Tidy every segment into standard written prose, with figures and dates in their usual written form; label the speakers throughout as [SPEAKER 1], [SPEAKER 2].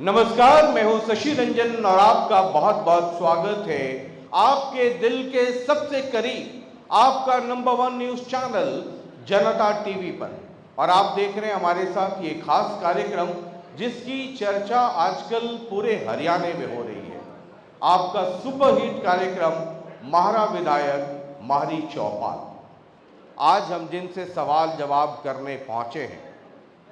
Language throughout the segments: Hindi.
[SPEAKER 1] नमस्कार, मैं हूं शशि रंजन और आपका बहुत बहुत स्वागत है आपके दिल के सबसे करीब आपका नंबर 1 न्यूज चैनल जनता टीवी पर। और आप देख रहे हैं हमारे साथ ये खास कार्यक्रम जिसकी चर्चा आजकल पूरे हरियाणा में हो रही है। आपका सुपरहिट कार्यक्रम महारा विधायक मारी चौपाल। आज हम जिनसे सवाल जवाब करने पहुंचे हैं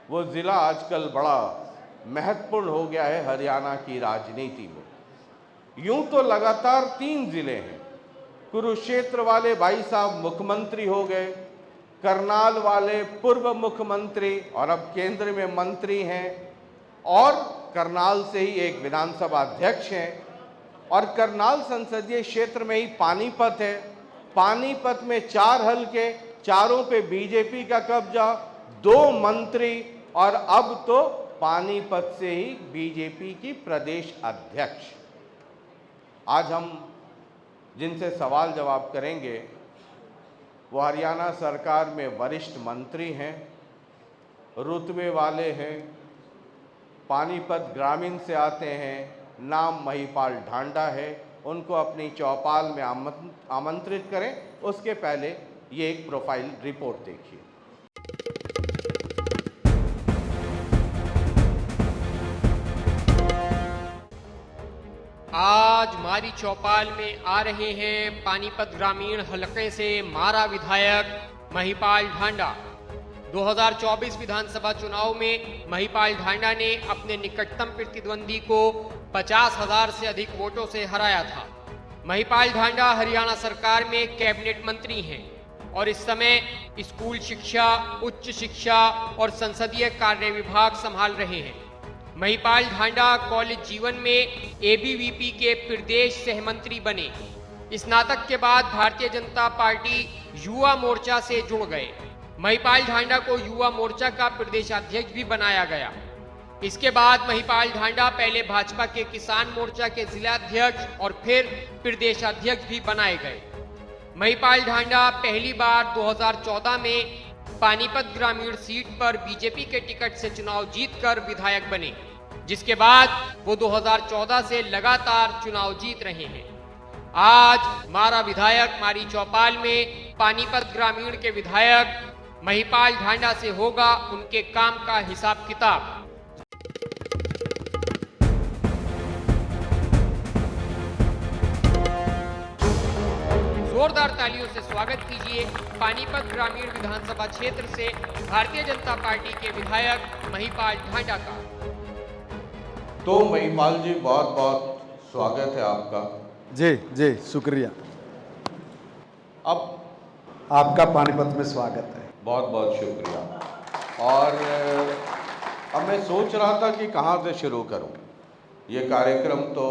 [SPEAKER 1] वो ज़िला आजकल बड़ा महत्वपूर्ण हो गया है हरियाणा की राजनीति में। यूं तो लगातार 3 जिले हैं। कुरुक्षेत्र वाले भाई साहब मुख्यमंत्री हो गए, करनाल वाले पूर्व मुख्यमंत्री और अब केंद्र में मंत्री हैं, और करनाल से ही एक विधानसभा अध्यक्ष हैं, और करनाल संसदीय क्षेत्र में ही पानीपत है। पानीपत में 4 हलके, चारों पे बीजेपी का कब्जा, 2 मंत्री, और अब तो पानीपत से ही बीजेपी की प्रदेश अध्यक्ष। आज हम जिनसे सवाल जवाब करेंगे वो हरियाणा सरकार में वरिष्ठ मंत्री हैं, रुतबे वाले हैं, पानीपत ग्रामीण से आते हैं, नाम महिपाल ढांडा है। उनको अपनी चौपाल में आमंत्रित करें। उसके पहले ये एक प्रोफाइल रिपोर्ट देखिए।
[SPEAKER 2] आज मारी चौपाल में आ रहे हैं पानीपत ग्रामीण हलके से मारा विधायक महिपाल ढांडा। 2024 विधानसभा चुनाव में महिपाल ढांडा ने अपने निकटतम प्रतिद्वंदी को 50,000 से अधिक वोटों से हराया था। महिपाल ढांडा हरियाणा सरकार में कैबिनेट मंत्री हैं और इस समय स्कूल शिक्षा, उच्च शिक्षा और संसदीय कार्य विभाग संभाल रहे हैं। महिपाल ढांडा कॉलेज जीवन में एबीवीपी के प्रदेश सहमंत्री बने। स्नातक के बाद भारतीय जनता पार्टी युवा मोर्चा से जुड़ गए। महिपाल ढांडा को युवा मोर्चा का प्रदेशाध्यक्ष भी बनाया गया। इसके बाद महिपाल ढांडा पहले भाजपा के किसान मोर्चा के जिलाध्यक्ष और फिर प्रदेशाध्यक्ष भी बनाए गए। महिपाल ढांडा पहली बार 2014 में पानीपत ग्रामीण सीट पर बीजेपी के टिकट से चुनाव जीतकर विधायक बने, जिसके बाद वो 2014 से लगातार चुनाव जीत रहे हैं। आज मारा विधायक मारी चौपाल में पानीपत ग्रामीण के विधायक महिपाल ढांडा से होगा उनके काम का हिसाब किताब। जोरदार तालियों से स्वागत कीजिए पानीपत ग्रामीण विधानसभा क्षेत्र से भारतीय जनता पार्टी के विधायक महिपाल ढांडा का।
[SPEAKER 1] तो महिपाल जी, बहुत बहुत स्वागत है आपका।
[SPEAKER 3] जी जी, शुक्रिया।
[SPEAKER 1] अब
[SPEAKER 3] आपका पानीपत में स्वागत है।
[SPEAKER 1] बहुत बहुत शुक्रिया। और अब मैं सोच रहा था कि कहाँ से शुरू करूं। ये कार्यक्रम तो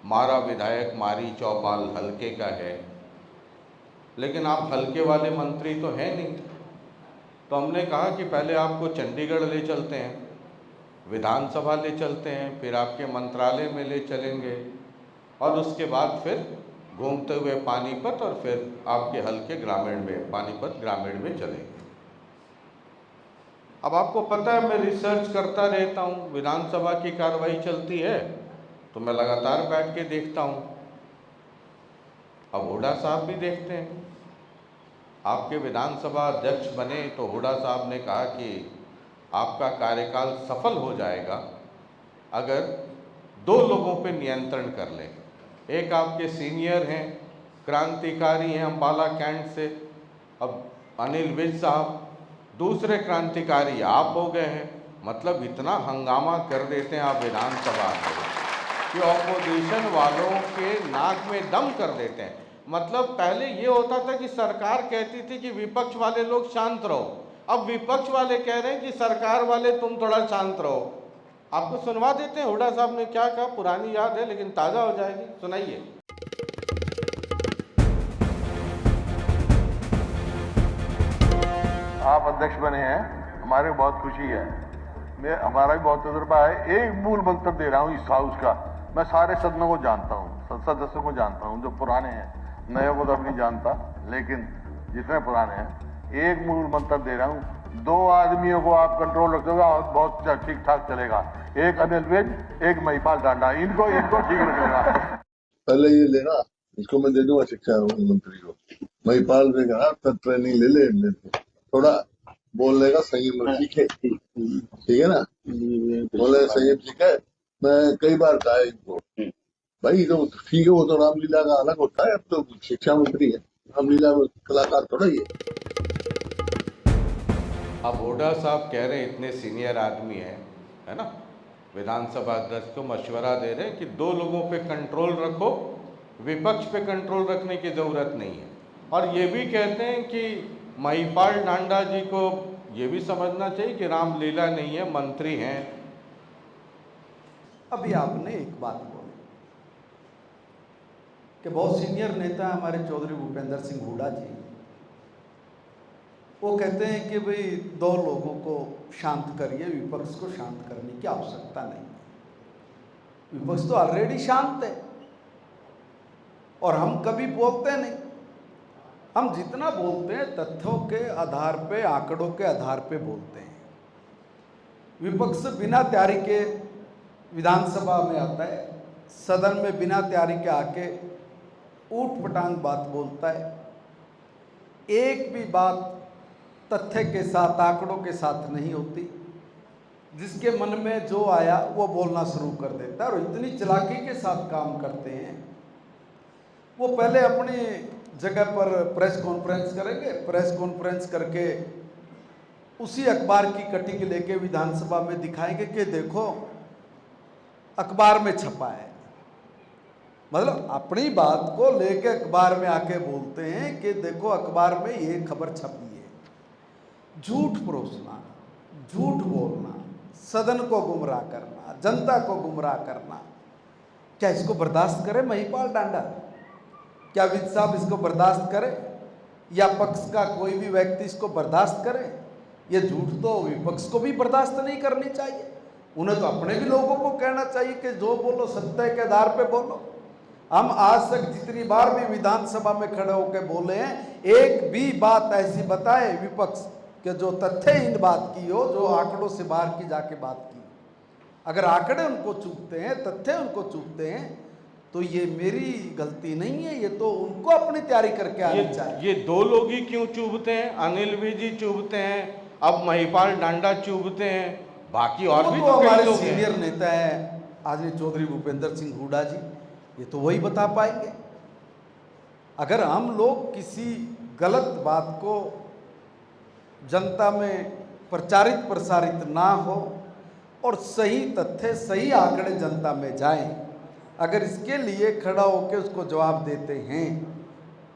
[SPEAKER 1] मारा विधायक मारी चौपाल हलके का है, लेकिन आप हलके वाले मंत्री तो हैं नहीं। तो हमने कहा कि पहले आपको चंडीगढ़ ले चलते हैं, विधानसभा ले चलते हैं, फिर आपके मंत्रालय में ले चलेंगे, और उसके बाद फिर घूमते हुए पानीपत, और फिर आपके हलके ग्रामीण में पानीपत ग्रामीण में चलेंगे। अब आपको पता है मैं रिसर्च करता रहता हूँ। विधानसभा की कार्रवाई चलती है तो मैं लगातार बैठ के देखता हूँ। अब हुड्डा साहब भी देखते हैं। आपके विधानसभा अध्यक्ष बने तो हुड्डा साहब ने कहा कि आपका कार्यकाल सफल हो जाएगा अगर 2 लोगों पे नियंत्रण कर लें। एक आपके सीनियर हैं, क्रांतिकारी हैं अम्बाला कैंट से, अब अनिल विज साहब। दूसरे क्रांतिकारी आप हो गए हैं। मतलब इतना हंगामा कर देते हैं आप विधानसभा में कि ऑपोजिशन वालों के नाक में दम कर देते हैं। मतलब पहले ये होता था कि सरकार कहती थी कि विपक्ष वाले लोग शांत रहो, अब विपक्ष वाले कह रहे हैं कि सरकार वाले तुम थोड़ा शांत रहो। आपको सुनवा देते हैं हुड्डा साहब ने क्या कहा। पुरानी याद है लेकिन ताज़ा हो जाएगी, सुनाइए।
[SPEAKER 4] आप अध्यक्ष बने हैं, हमारे बहुत खुशी है। हमारा भी बहुत तजुर्बा है। एक मूल मंत्र दे रहा हूँ इस हाउस का। मैं सारे सदनों को जानता हूँ, सदस्यों को जानता हूँ, जो पुराने हैं, नए को तो नहीं जानता, लेकिन जितने पुराने हैं, एक मूल मंत्र दे रहा हूँ, दो आदमियों को आप कंट्रोल रखोगे और बहुत ठीक ठाक चलेगा। एक अनिल विज, एक महिपाल डांडा, इनको ठीक रखेगा।
[SPEAKER 5] पहले ये लेना, इसको मैं दे दूंगा शिक्षा मंत्री को। महिपाल ने कहा तब ट्रेनिंग ले ले, थोड़ा बोलने का संयम सीखे, ठीक है ना। बोले संयम सीखे, मैं कई बार कहा इनको, भाई तो ठीक है, वो तो रामलीला का अलग होता है, अब तो शिक्षा मंत्री है, रामलीला में कलाकार थोड़ा ही है।
[SPEAKER 1] अब हुड्डा साहब कह रहे हैं, इतने सीनियर आदमी है ना, विधानसभा अध्यक्ष को मशवरा दे रहे हैं कि दो लोगों पे कंट्रोल रखो, विपक्ष पे कंट्रोल रखने की ज़रूरत नहीं है। और ये भी कहते हैं कि महिपाल डांडा जी को ये भी समझना चाहिए कि रामलीला नहीं है, मंत्री हैं।
[SPEAKER 3] अभी आपने एक बात बोली कि बहुत सीनियर नेता हमारे चौधरी भूपेंद्र सिंह हुड्डा जी, वो कहते हैं कि भाई दो लोगों को शांत करिए, विपक्ष को शांत करने की आवश्यकता नहीं है। विपक्ष तो ऑलरेडी शांत है और हम कभी बोलते नहीं। हम जितना बोलते हैं तथ्यों के आधार पे, आंकड़ों के आधार पे बोलते हैं। विपक्ष बिना तैयारी के विधानसभा में आता है, सदन में बिना तैयारी के आके ऊट पटांग बात बोलता है, एक भी बात तथ्य के साथ, आंकड़ों के साथ नहीं होती। जिसके मन में जो आया वो बोलना शुरू कर देता है और इतनी चालाकी के साथ काम करते हैं। वो पहले अपनी जगह पर प्रेस कॉन्फ्रेंस करेंगे, प्रेस कॉन्फ्रेंस करके उसी अखबार की कटिंग लेके विधानसभा में दिखाएंगे कि देखो अखबार में छपा है। मतलब अपनी बात को लेके अखबार में आके बोलते हैं कि देखो अखबार में ये खबर छपी है। झूठ परोसना, झूठ बोलना, सदन को गुमराह करना, जनता को गुमराह करना, क्या इसको बर्दाश्त करे महिपाल डांडा? क्या विज साहब इसको बर्दाश्त करे या पक्ष का कोई भी व्यक्ति इसको बर्दाश्त करे? ये झूठ तो विपक्ष को भी बर्दाश्त नहीं करनी चाहिए। उन्हें तो अपने भी लोगों को कहना चाहिए कि जो बोलो सत्य के आधार पे बोलो। हम आज तक जितनी बार भी विधानसभा में खड़े होकर बोले हैं, एक भी बात ऐसी बताए विपक्ष कि जो तथ्यहीन बात की हो, जो आंकड़ों से बाहर की जाके बात की। अगर आंकड़े उनको चूकते हैं, तथ्य उनको चूकते हैं, तो ये मेरी गलती नहीं है, ये तो उनको अपनी तैयारी करके आनी चाहिए।
[SPEAKER 1] ये दो लोग ही क्यों चुभते हैं? अनिल विज जी चुभते हैं, अब महिपाल डांडा चुभते हैं, बाकी और भी तो
[SPEAKER 3] हमारे सीनियर नेता है आदरणीय चौधरी भूपेंद्र सिंह हुड्डा जी, ये तो वही बता पाएंगे। अगर हम लोग किसी गलत बात को जनता में प्रचारित प्रसारित ना हो और सही तथ्य, सही आंकड़े जनता में जाएं, अगर इसके लिए खड़ा होकर उसको जवाब देते हैं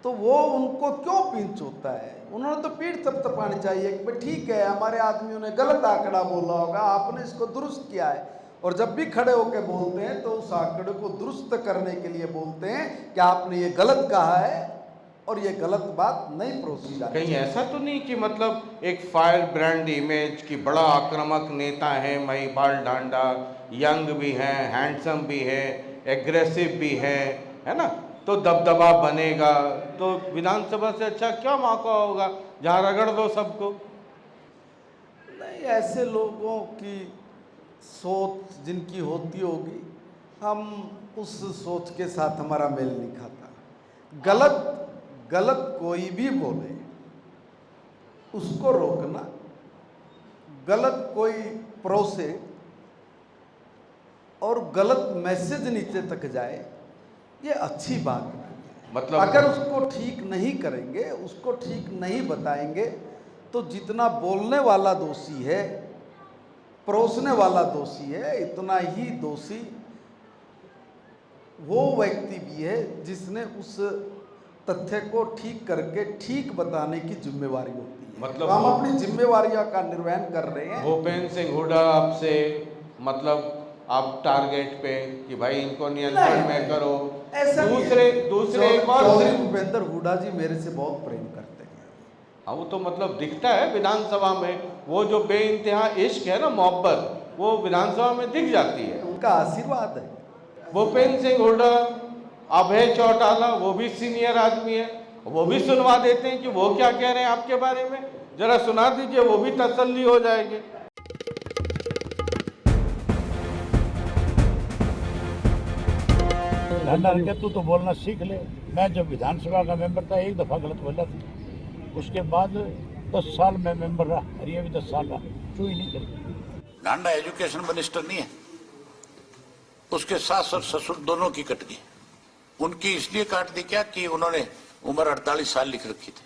[SPEAKER 3] तो वो उनको क्यों पिंच होता है? उन्होंने तो पीठ थपथपानी चाहिए कि ठीक है, हमारे आदमियों ने गलत आंकड़ा बोला होगा, आपने इसको दुरुस्त किया है। और जब भी खड़े होकर बोलते हैं तो उस आंकड़े को दुरुस्त करने के लिए बोलते हैं कि आपने ये गलत कहा है और ये गलत बात नहीं परोसी जाती।
[SPEAKER 1] कहीं ऐसा तो नहीं कि मतलब एक फायर ब्रांड इमेज की बड़ा आक्रामक नेता है महिपाल डांडा, यंग भी है, हैंडसम भी है, एग्रेसिव भी है ना, तो दबदबा बनेगा, तो विधानसभा से अच्छा क्या मौका होगा जहाँ रगड़ दो सबको?
[SPEAKER 3] नहीं, ऐसे लोगों की सोच जिनकी होती होगी, हम उस सोच के साथ हमारा मेल नहीं खाता। गलत कोई भी बोले उसको रोकना, गलत कोई परोसे और गलत मैसेज नीचे तक जाए, ये अच्छी बात नहीं है।
[SPEAKER 1] मतलब
[SPEAKER 3] अगर उसको ठीक नहीं करेंगे, उसको ठीक नहीं बताएंगे, तो जितना बोलने वाला दोषी है, परोसने वाला दोषी है, इतना ही दोषी वो व्यक्ति भी है जिसने उस तथ्य को ठीक करके ठीक बताने की जिम्मेवारी होती है।
[SPEAKER 1] मतलब
[SPEAKER 3] तो हम अपनी जिम्मेवारियों का निर्वहन कर रहे हैं।
[SPEAKER 1] भूपेंद्र सिंह हुड्डा आपसे मतलब आप टारगेट पे कि भाई इनको नियंत्रण में करो,
[SPEAKER 3] ऐसा
[SPEAKER 1] दूसरे एक और
[SPEAKER 3] चौधरी भूपेंद्र हुड्डा जी मेरे से बहुत प्रेम करते हैं।
[SPEAKER 1] हाँ, वो तो मतलब दिखता है विधानसभा में, वो जो बेइंतहा इश्क है ना, मोहब्बत, वो विधानसभा में दिख जाती है।
[SPEAKER 3] उनका आशीर्वाद है।
[SPEAKER 1] भूपेंद्र सिंह हुड्डा, अभय चौटाला, वो भी सीनियर आदमी है, वो भी सुनवा देते हैं कि वो क्या कह रहे हैं आपके बारे में। जरा सुना दीजिए, वो भी तसल्ली हो जाएगी।
[SPEAKER 6] ढंडा के तू तो बोलना सीख ले। मैं जब विधानसभा का मेंबर था एक दफा गलत बोला था, उसके बाद 10 साल में मेंबर रहा, और ये भी 10 साल रहा, चू ही नहीं करी। ढांडा एजुकेशन मिनिस्टर नहीं है, उसके सास और ससुर दोनों की कट गई। उनकी इसलिए काट दी क्या कि उन्होंने उम्र 48 साल लिख रखी थी।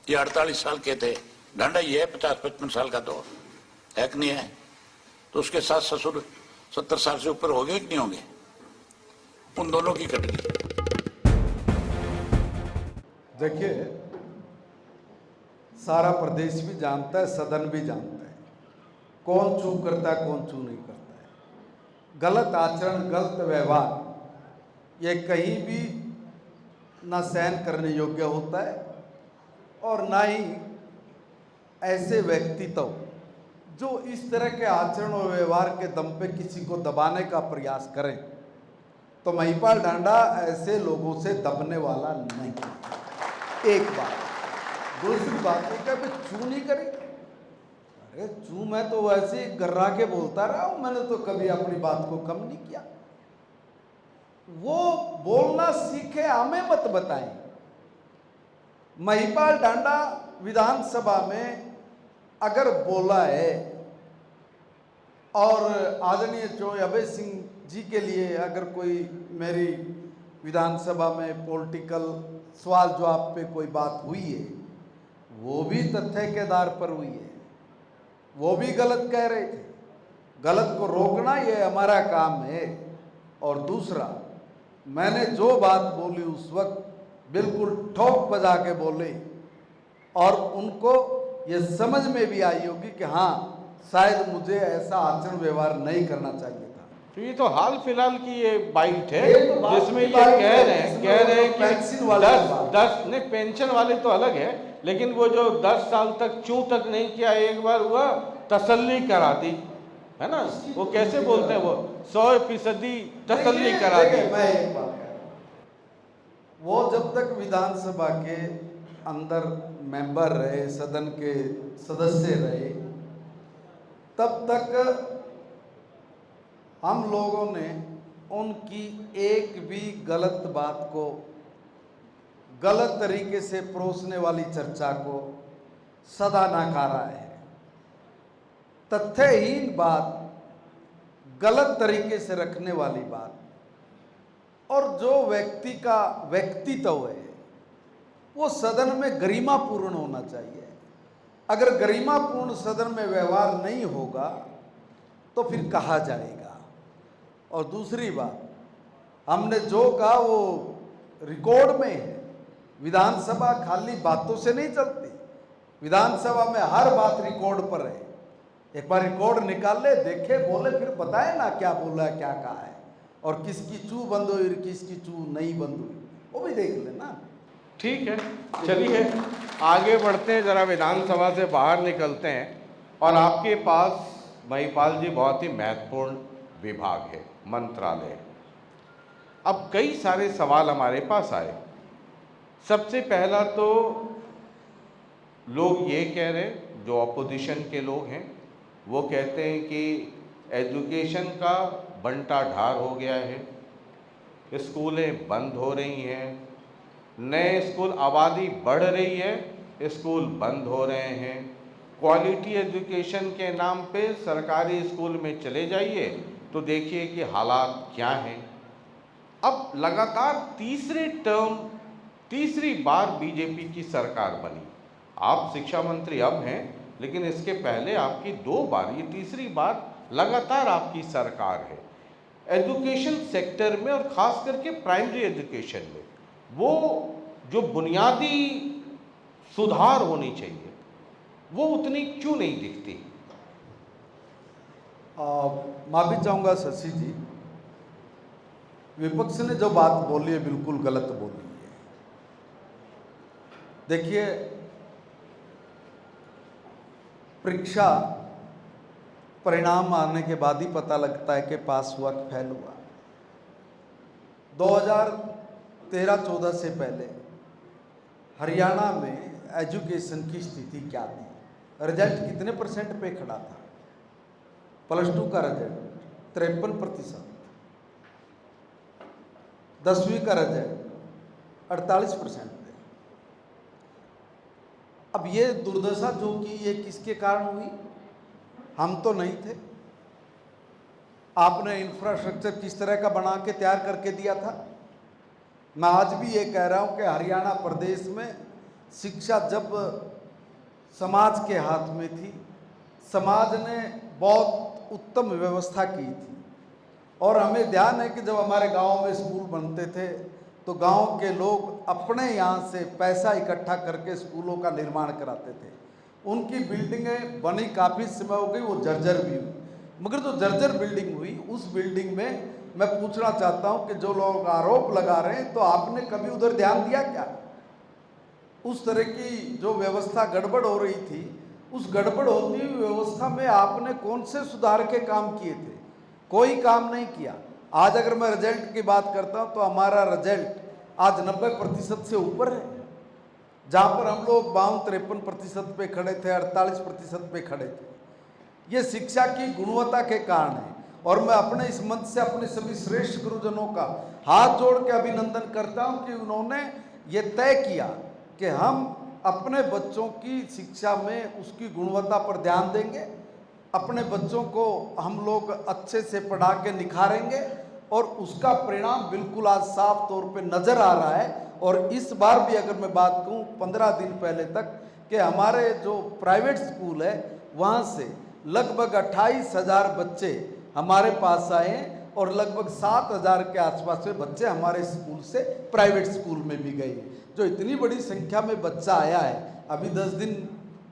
[SPEAKER 6] ये 48 साल के थे, ढांडा ये है 50-55 साल का तो है कि नहीं है। तो उसके सास ससुर 70 साल से ऊपर हो गए कि नहीं होंगे, उन दोनों की कट गई।
[SPEAKER 3] देखिए, सारा प्रदेश भी जानता है, सदन भी जानता है कौन चू करता है, कौन चू नहीं करता है। गलत आचरण, गलत व्यवहार ये कहीं भी ना सहन करने योग्य होता है, और ना ही ऐसे व्यक्तित्व जो इस तरह के आचरण और व्यवहार के दम पे किसी को दबाने का प्रयास करें। तो महिपाल ढांडा ऐसे लोगों से दबने वाला नहीं। एक बात। दूसरी बात है कि चू नहीं करी, अरे चू मैं तो वैसे ही गर्रा के बोलता रहा हूं, मैंने तो कभी अपनी बात को कम नहीं किया। वो बोलना सीखे, हमें मत बताएं। महिपाल ढांडा विधानसभा में अगर बोला है और आदरणीय चौधरी अभय सिंह जी के लिए अगर कोई मेरी विधानसभा में पॉलिटिकल सवाल जवाब पे कोई बात हुई है, वो भी तथ्य के आधार पर हुई है। वो भी गलत कह रहे थे, गलत को रोकना ये हमारा काम है। और दूसरा, मैंने जो बात बोली उस वक्त बिल्कुल ठोक बजा के बोले, और उनको ये समझ में भी आई होगी कि हाँ, शायद मुझे ऐसा आचरण व्यवहार नहीं करना चाहिए था।
[SPEAKER 1] तो ये तो हाल फिलहाल की ये बाइट है,
[SPEAKER 3] ये तो बात
[SPEAKER 1] जिसमें
[SPEAKER 3] की
[SPEAKER 1] ये
[SPEAKER 3] बाइट
[SPEAKER 1] कह
[SPEAKER 3] है,
[SPEAKER 1] रहे हैं
[SPEAKER 3] जिसमें
[SPEAKER 1] कि
[SPEAKER 3] पेंशन वाले की बात।
[SPEAKER 1] 10 नहीं, पेंशन वाले तो अलग है, लेकिन वो जो 10 साल तक चू तक नहीं किया, एक बार हुआ तसल्ली करा दी, है ना। वो कैसे बोलते हैं, वो 100% तसल्ली करा दी।
[SPEAKER 3] देखिए, मैं एक बात कह रहा हूं, वो जब तक विधानसभा के अंदर मेंबर रहे, सदन के सदस्य रहे, तब तक हम लोगों ने उनकी एक भी गलत बात को, गलत तरीके से परोसने वाली चर्चा को सदा नकारा है। तथ्यहीन बात, गलत तरीके से रखने वाली बात, और जो व्यक्ति का व्यक्तित्व है वो सदन में गरिमापूर्ण होना चाहिए। अगर गरिमापूर्ण सदन में व्यवहार नहीं होगा तो फिर कहा जाएगा। और दूसरी बात, हमने जो कहा वो रिकॉर्ड में है। विधानसभा खाली बातों से नहीं चलती, विधानसभा में हर बात रिकॉर्ड पर है। एक बार रिकॉर्ड निकाल ले, देखे, बोले, फिर बताए ना क्या बोला है, क्या कहा है, और किसकी चू बंद हुई, किसकी चू नहीं बंद हुई, वो भी देख लेना।
[SPEAKER 1] ठीक है, चलिए आगे बढ़ते हैं, जरा विधानसभा से बाहर निकलते हैं। और आपके पास महिपाल जी बहुत ही महत्वपूर्ण विभाग है, मंत्रालय। अब कई सारे सवाल हमारे पास आए। सबसे पहला तो लोग ये कह रहे हैं, जो अपोजिशन के लोग हैं वो कहते हैं कि एजुकेशन का बंटा ढार हो गया है, स्कूलें बंद हो रही हैं, नए स्कूल, आबादी बढ़ रही है, स्कूल बंद हो रहे हैं। क्वालिटी एजुकेशन के नाम पे सरकारी स्कूल में चले जाइए तो देखिए कि हालात क्या हैं। अब लगातार तीसरी बार बीजेपी की सरकार बनी। आप शिक्षा मंत्री अब हैं, लेकिन इसके पहले आपकी 2 बार, ये तीसरी बार लगातार आपकी सरकार है। एजुकेशन सेक्टर में और ख़ास करके प्राइमरी एजुकेशन में वो जो बुनियादी सुधार होनी चाहिए वो उतनी क्यों नहीं दिखती?
[SPEAKER 3] माफी चाहूँगा शशि जी, विपक्ष ने जो बात बोली है बिल्कुल गलत बोली है। देखिए, परीक्षा परिणाम आने के बाद ही पता लगता है कि पास हुआ कि फेल हुआ। 2013-14 से पहले हरियाणा में एजुकेशन की स्थिति क्या थी, रिजल्ट कितने परसेंट पे खड़ा था। +2 का रिजल्ट 53%, 10वीं का रिजल्ट 48% पे। अब ये दुर्दशा जो की ये किसके कारण हुई, हम तो नहीं थे। आपने इंफ्रास्ट्रक्चर किस तरह का बना के तैयार करके दिया था। मैं आज भी ये कह रहा हूँ कि हरियाणा प्रदेश में शिक्षा जब समाज के हाथ में थी, समाज ने बहुत उत्तम व्यवस्था की थी। और हमें ध्यान है कि जब हमारे गांव में स्कूल बनते थे तो गांव के लोग अपने यहाँ से पैसा इकट्ठा करके स्कूलों का निर्माण कराते थे। उनकी बिल्डिंगें बनी काफ़ी समय हो गई, वो जर्जर भी हुई, मगर जो जर्जर बिल्डिंग हुई उस बिल्डिंग में मैं पूछना चाहता हूं कि जो लोग आरोप लगा रहे हैं, तो आपने कभी उधर ध्यान दिया क्या। उस तरह की जो व्यवस्था गड़बड़ हो रही थी, उस गड़बड़ होती हुई व्यवस्था में आपने कौन से सुधार के काम किए थे, कोई काम नहीं किया। आज अगर मैं रिजल्ट की बात करता हूं तो हमारा रिजल्ट आज 90% से ऊपर है, जहां पर हम लोग 52-53% पे खड़े थे, 48% पे खड़े थे। ये शिक्षा की गुणवत्ता के कारण है। और मैं अपने इस मंच से अपने सभी श्रेष्ठ गुरुजनों का हाथ जोड़ के अभिनंदन करता हूं कि उन्होंने ये तय किया कि हम अपने बच्चों की शिक्षा में उसकी गुणवत्ता पर ध्यान देंगे, अपने बच्चों को हम लोग अच्छे से पढ़ा के निखारेंगे, और उसका परिणाम बिल्कुल आज साफ तौर पे नज़र आ रहा है। और इस बार भी अगर मैं बात कहूँ 15 दिन पहले तक कि हमारे जो प्राइवेट स्कूल है वहाँ से लगभग 28,000 बच्चे हमारे पास आए, और लगभग 7,000 के आसपास में बच्चे हमारे स्कूल से प्राइवेट स्कूल में भी गए। जो इतनी बड़ी संख्या में बच्चा आया है, अभी 10 दिन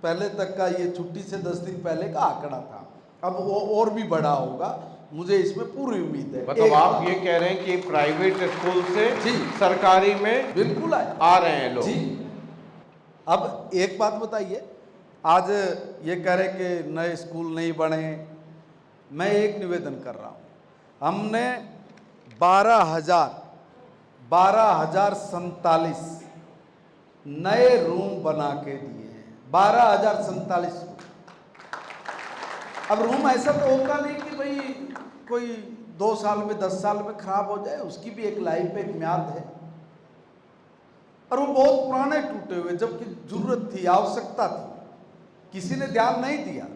[SPEAKER 3] पहले तक का, ये छुट्टी से 10 दिन पहले का आंकड़ा था, अब वो और भी बड़ा होगा, मुझे इसमें पूरी उम्मीद है।
[SPEAKER 1] मतलब आप ये कह रहे हैं कि प्राइवेट स्कूल से
[SPEAKER 3] जी
[SPEAKER 1] सरकारी में
[SPEAKER 3] बिल्कुल
[SPEAKER 1] आ रहे हैं लोग।
[SPEAKER 3] जी। अब एक बात बताइए, आज ये कह रहे कि नए स्कूल नहीं बने, मैं एक निवेदन कर रहा हूँ, हमने 12,047 नए रूम बना के दिए हैं, 12,047। अब रूम ऐसा तो होता नहीं कि भाई कोई 2 साल में 10 साल में खराब हो जाए, उसकी भी एक लाइफ पे एक म्याद है। और वो बहुत पुराने टूटे हुए, जबकि जरूरत थी, आवश्यकता थी, किसी ने ध्यान नहीं दिया।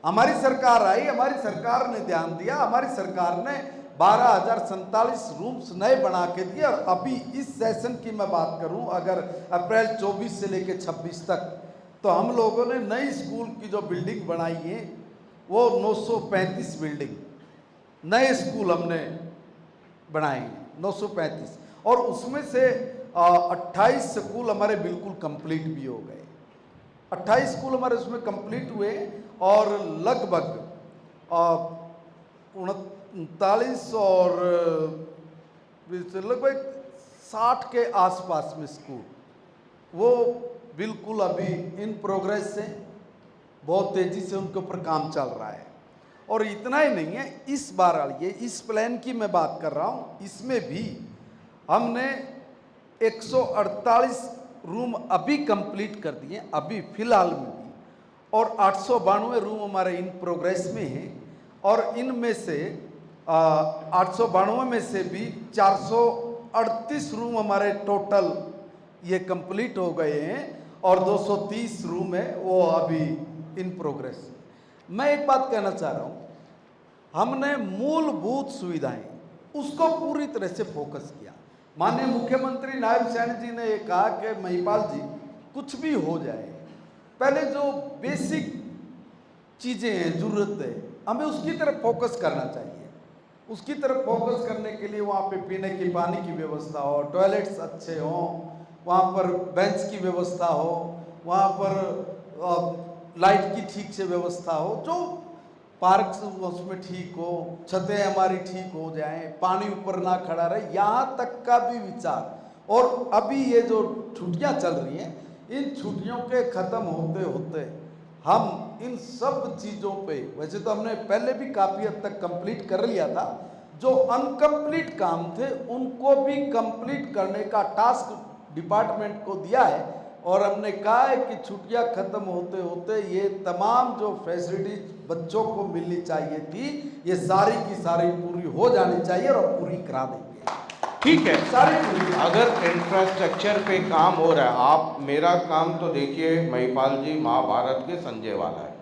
[SPEAKER 3] हमारी सरकार आई, हमारी सरकार ने ध्यान दिया, हमारी सरकार ने 12,047 रूम्स नए बना के दिए। और अभी इस सेशन की मैं बात करूं, अगर अप्रैल 24 से लेकर 26 तक, तो हम लोगों ने नई स्कूल की जो बिल्डिंग बनाई है वो 935 बिल्डिंग नए स्कूल हमने बनाए हैं, 935। और उसमें से 28 स्कूल हमारे बिल्कुल कंप्लीट भी हो गए, 28 स्कूल हमारे उसमें कंप्लीट हुए, और लगभग 39 और लगभग 60 के आसपास में स्कूल वो बिल्कुल अभी इन प्रोग्रेस से, बहुत तेज़ी से उनके ऊपर काम चल रहा है। और इतना ही नहीं है, इस बार ये इस प्लान की मैं बात कर रहा हूँ, इसमें भी हमने 148 रूम अभी कंप्लीट कर दिए, अभी फिलहाल में भी, और 892 रूम हमारे इन प्रोग्रेस में हैं। और इनमें से 892 में से भी 438 रूम हमारे टोटल ये कंप्लीट हो गए हैं, और 230 रूम है वो अभी इन प्रोग्रेस। मैं एक बात कहना चाह रहा हूँ, हमने मूलभूत सुविधाएं उसको पूरी तरह से फोकस किया। माननीय मुख्यमंत्री नायब सैनी जी ने ये कहा कि महिपाल जी कुछ भी हो जाए, पहले जो बेसिक चीज़ें हैं, ज़रूरत है, हमें उसकी तरफ फोकस करना चाहिए। उसकी तरफ फोकस करने के लिए वहाँ पे पीने की पानी की व्यवस्था हो, टॉयलेट्स अच्छे हों, वहाँ पर बेंच की व्यवस्था हो, वहाँ पर लाइट की ठीक से व्यवस्था हो, जो पार्क उसमें ठीक हो, छतें हमारी ठीक हो जाएं, पानी ऊपर ना खड़ा रहे, यहाँ तक का भी विचार। और अभी ये जो छुट्टियाँ चल रही हैं, इन छुट्टियों के ख़त्म होते होते हम इन सब चीज़ों पे, वैसे तो हमने पहले भी काफ़ी हद तक कंप्लीट कर लिया था, जो अनकम्प्लीट काम थे उनको भी कंप्लीट करने का टास्क डिपार्टमेंट को दिया है। और हमने कहा है कि छुट्टियां खत्म होते होते ये तमाम जो फैसिलिटीज बच्चों को मिलनी चाहिए थी, ये सारी की सारी पूरी हो जानी चाहिए और पूरी करा देंगे।
[SPEAKER 1] ठीक है,
[SPEAKER 3] सारी पूरी।
[SPEAKER 1] अगर इंफ्रास्ट्रक्चर पे काम हो रहा है, आप मेरा काम तो देखिए महिपाल जी महाभारत के संजय वाला है।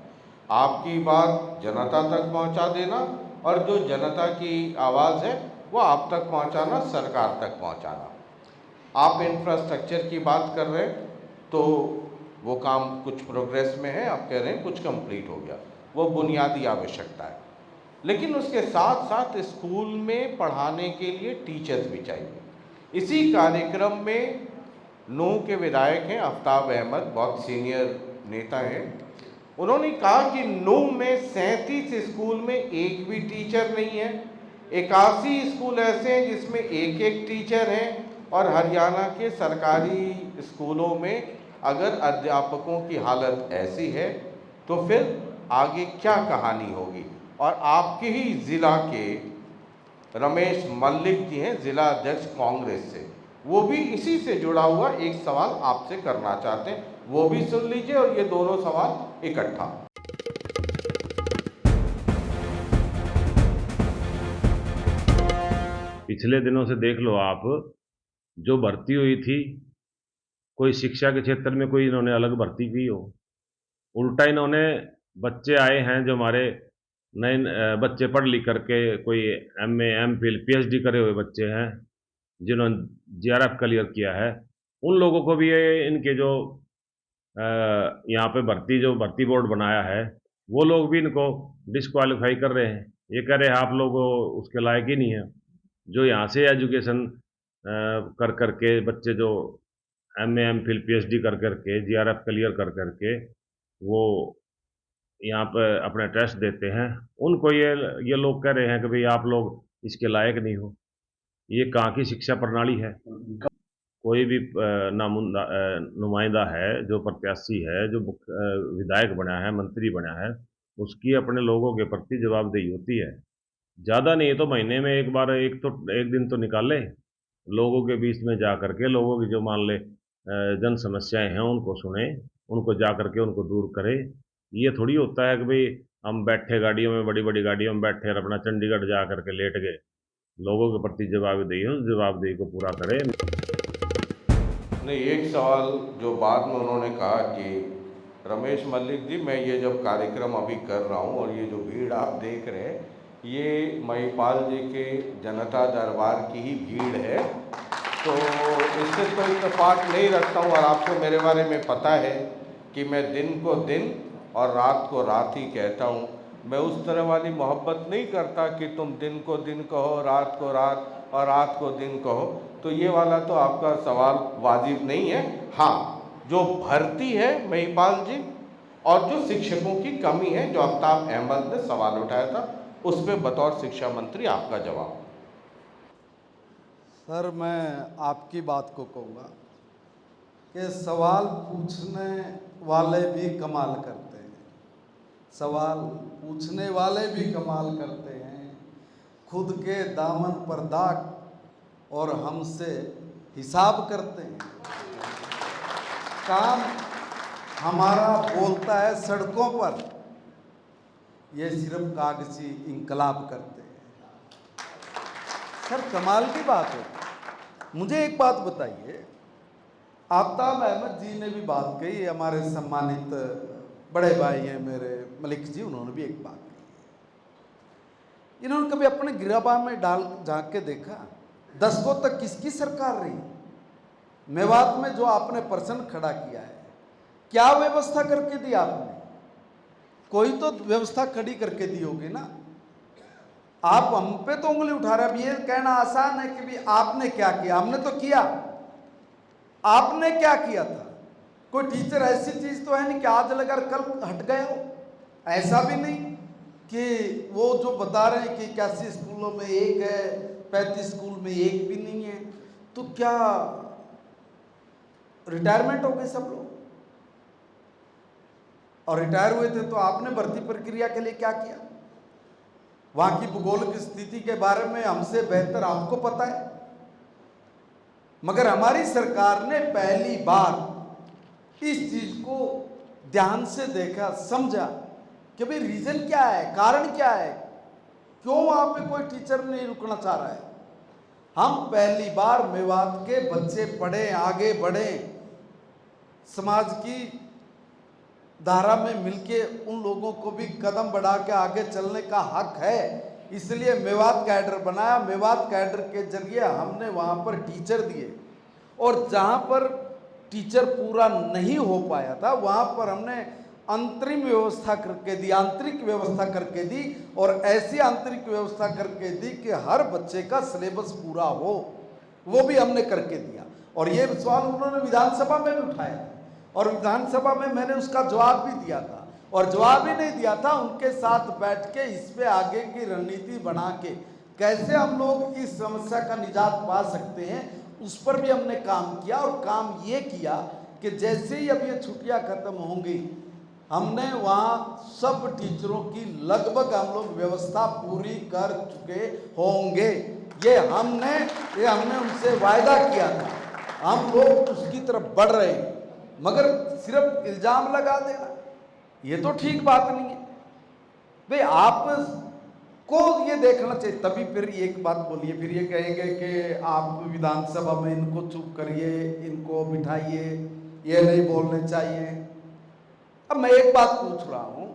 [SPEAKER 1] आपकी बात जनता तक पहुंचा देना और जो जनता की आवाज़ है वो आप तक पहुंचाना, सरकार तक पहुंचाना। आप इंफ्रास्ट्रक्चर की बात कर रहे हैं तो वो काम कुछ प्रोग्रेस में है, आप कह रहे हैं कुछ कंप्लीट हो गया, वो बुनियादी आवश्यकता है। लेकिन उसके साथ साथ स्कूल में पढ़ाने के लिए टीचर्स भी चाहिए। इसी कार्यक्रम में नूह के विधायक हैं आफ्ताब अहमद, बहुत सीनियर नेता हैं, उन्होंने कहा कि नूह में 37 स्कूल में एक भी टीचर नहीं है, 81 स्कूल ऐसे हैं जिसमें एक एक टीचर हैं, और हरियाणा के सरकारी स्कूलों में अगर अध्यापकों की हालत ऐसी है तो फिर आगे क्या कहानी होगी। और आपके ही ज़िला के रमेश मल्लिक जी हैं, ज़िला अध्यक्ष कांग्रेस से, वो भी इसी से जुड़ा हुआ एक सवाल आपसे करना चाहते हैं, वो भी सुन लीजिए और ये दोनों सवाल इकट्ठा।
[SPEAKER 7] पिछले दिनों से देख लो आप, जो भर्ती हुई थी, कोई शिक्षा के क्षेत्र में कोई इन्होंने अलग भर्ती की हो, उल्टा इन्होंने बच्चे आए हैं जो हमारे नए बच्चे पढ़ लिख करके कोई MA MPhil PhD करे हुए बच्चे हैं जिन्होंने JRF क्लियर किया है, उन लोगों को भी ये इनके जो यहाँ पे भर्ती बोर्ड बनाया है, वो लोग भी इनको डिस्क्वालीफाई कर रहे हैं। ये कह रहे हैं आप लोग उसके लायक ही नहीं है। जो यहाँ से एजुकेशन कर करके बच्चे जो MA MPhil PhD कर करके JRF क्लियर कर करके वो यहाँ पे अपने टेस्ट देते हैं, उनको ये लोग कह रहे हैं कि भाई आप लोग इसके लायक नहीं हो। ये कहाँ की शिक्षा प्रणाली है? कोई भी नुमाइंदा है, जो प्रत्याशी है, जो विधायक बना है, मंत्री बना है, उसकी अपने लोगों के प्रति जवाबदेही होती है। ज़्यादा नहीं तो महीने में एक बार एक दिन तो निकाले, लोगों के बीच में जा करके लोगों की जो मान ले जन समस्याएं हैं उनको सुने, उनको जा करके उनको दूर करे। ये थोड़ी होता है कि भाई हम बैठे गाड़ियों में, बड़ी बड़ी गाड़ियों में बैठे और अपना चंडीगढ़ जा करके लेट गए। लोगों के प्रति जवाबदेही है, उस जवाबदेही को पूरा करें।
[SPEAKER 1] नहीं, एक सवाल जो बाद में उन्होंने कहा कि रमेश मल्लिक जी, मैं ये जब कार्यक्रम अभी कर रहा हूँ और ये जो भीड़ आप देख रहे हैं, ये महिपाल जी के जनता दरबार की ही भीड़ है, तो इससे तो इत्तेफाक नहीं रखता हूँ। और आपको मेरे बारे में पता है कि मैं दिन को दिन और रात को रात ही कहता हूँ। मैं उस तरह वाली मोहब्बत नहीं करता कि तुम दिन को दिन कहो, रात को रात और रात को दिन कहो, तो ये वाला तो आपका सवाल वाजिब नहीं है। हाँ, जो भर्ती है महिपाल जी और जो शिक्षकों की कमी है, जो आफ्ताब अहमद ने सवाल उठाया था, उस पर बतौर शिक्षा मंत्री आपका जवाब।
[SPEAKER 3] सर, मैं आपकी बात को कहूँगा कि सवाल पूछने वाले भी कमाल करते हैं, सवाल पूछने वाले भी कमाल करते हैं, खुद के दामन पर दाग और हमसे हिसाब करते हैं। काम हमारा बोलता है सड़कों पर, ये सिर्फ कागजी इंकलाब करते हैं। सर, कमाल की बात है। मुझे एक बात बताइए, आफ्ताब अहमद जी ने भी बात कही, हमारे सम्मानित बड़े भाई हैं मेरे मलिक जी, उन्होंने भी एक बात कही। इन्होंने कभी अपने गिराबा में डाल झांक के देखा, दशकों तक किसकी सरकार रही? मेवात में जो आपने पर्सन खड़ा किया है, क्या व्यवस्था करके दी आपने? कोई तो व्यवस्था खड़ी करके दी होगी ना। आप हम पे तो उंगली उठा रहे। अब ये कहना आसान है कि भी आपने क्या किया, हमने तो किया। आपने क्या किया था? कोई टीचर ऐसी चीज तो है नहीं कि आज लगा कल हट गया हो, ऐसा भी नहीं कि वो जो बता रहे हैं कि 81 स्कूलों में एक है, 35 स्कूल में एक भी नहीं है, तो क्या रिटायरमेंट हो गए सब लोग? और रिटायर हुए थे तो आपने भर्ती प्रक्रिया के लिए क्या किया? वहां की भूगोलिक स्थिति के बारे में हमसे बेहतर आपको पता है। मगर हमारी सरकार ने पहली बार इस चीज को ध्यान से देखा, समझा कि भाई रीजन क्या है, कारण क्या है, क्यों वहां पे कोई टीचर नहीं रुकना चाह रहा है। हम पहली बार मेवात के बच्चे पढ़े, आगे बढ़े, समाज की धारा में मिलके उन लोगों को भी कदम बढ़ा के आगे चलने का हक है, इसलिए मेवात कैडर बनाया। मेवात कैडर के जरिए हमने वहां पर टीचर दिए, और जहां पर टीचर पूरा नहीं हो पाया था वहां पर हमने अंतरिम व्यवस्था करके दी, आंतरिक व्यवस्था करके दी, और ऐसी आंतरिक व्यवस्था करके दी कि हर बच्चे का सिलेबस पूरा हो, वो भी हमने करके दिया। और ये सवाल उन्होंने विधानसभा में भी उठाया, और विधानसभा में मैंने उसका जवाब भी दिया था, और जवाब ही नहीं दिया था, उनके साथ बैठ के इस पे आगे की रणनीति बना के कैसे हम लोग इस समस्या का निजात पा सकते हैं, उस पर भी हमने काम किया। और काम ये किया कि जैसे ही अब ये छुट्टियां खत्म होंगी, हमने वहाँ सब टीचरों की लगभग हम लोग व्यवस्था पूरी कर चुके होंगे। ये हमने उनसे वायदा किया था, हम लोग उसकी तरफ बढ़ रहे हैं। मगर सिर्फ इल्जाम लगा देना ये तो ठीक बात नहीं है भाई। आप को ये देखना चाहिए। तभी फिर एक बात बोलिए, फिर ये कहेंगे कि आप विधानसभा में इनको चुप करिए, इनको बिठाइए, ये नहीं बोलने चाहिए। अब मैं एक बात पूछ रहा हूं,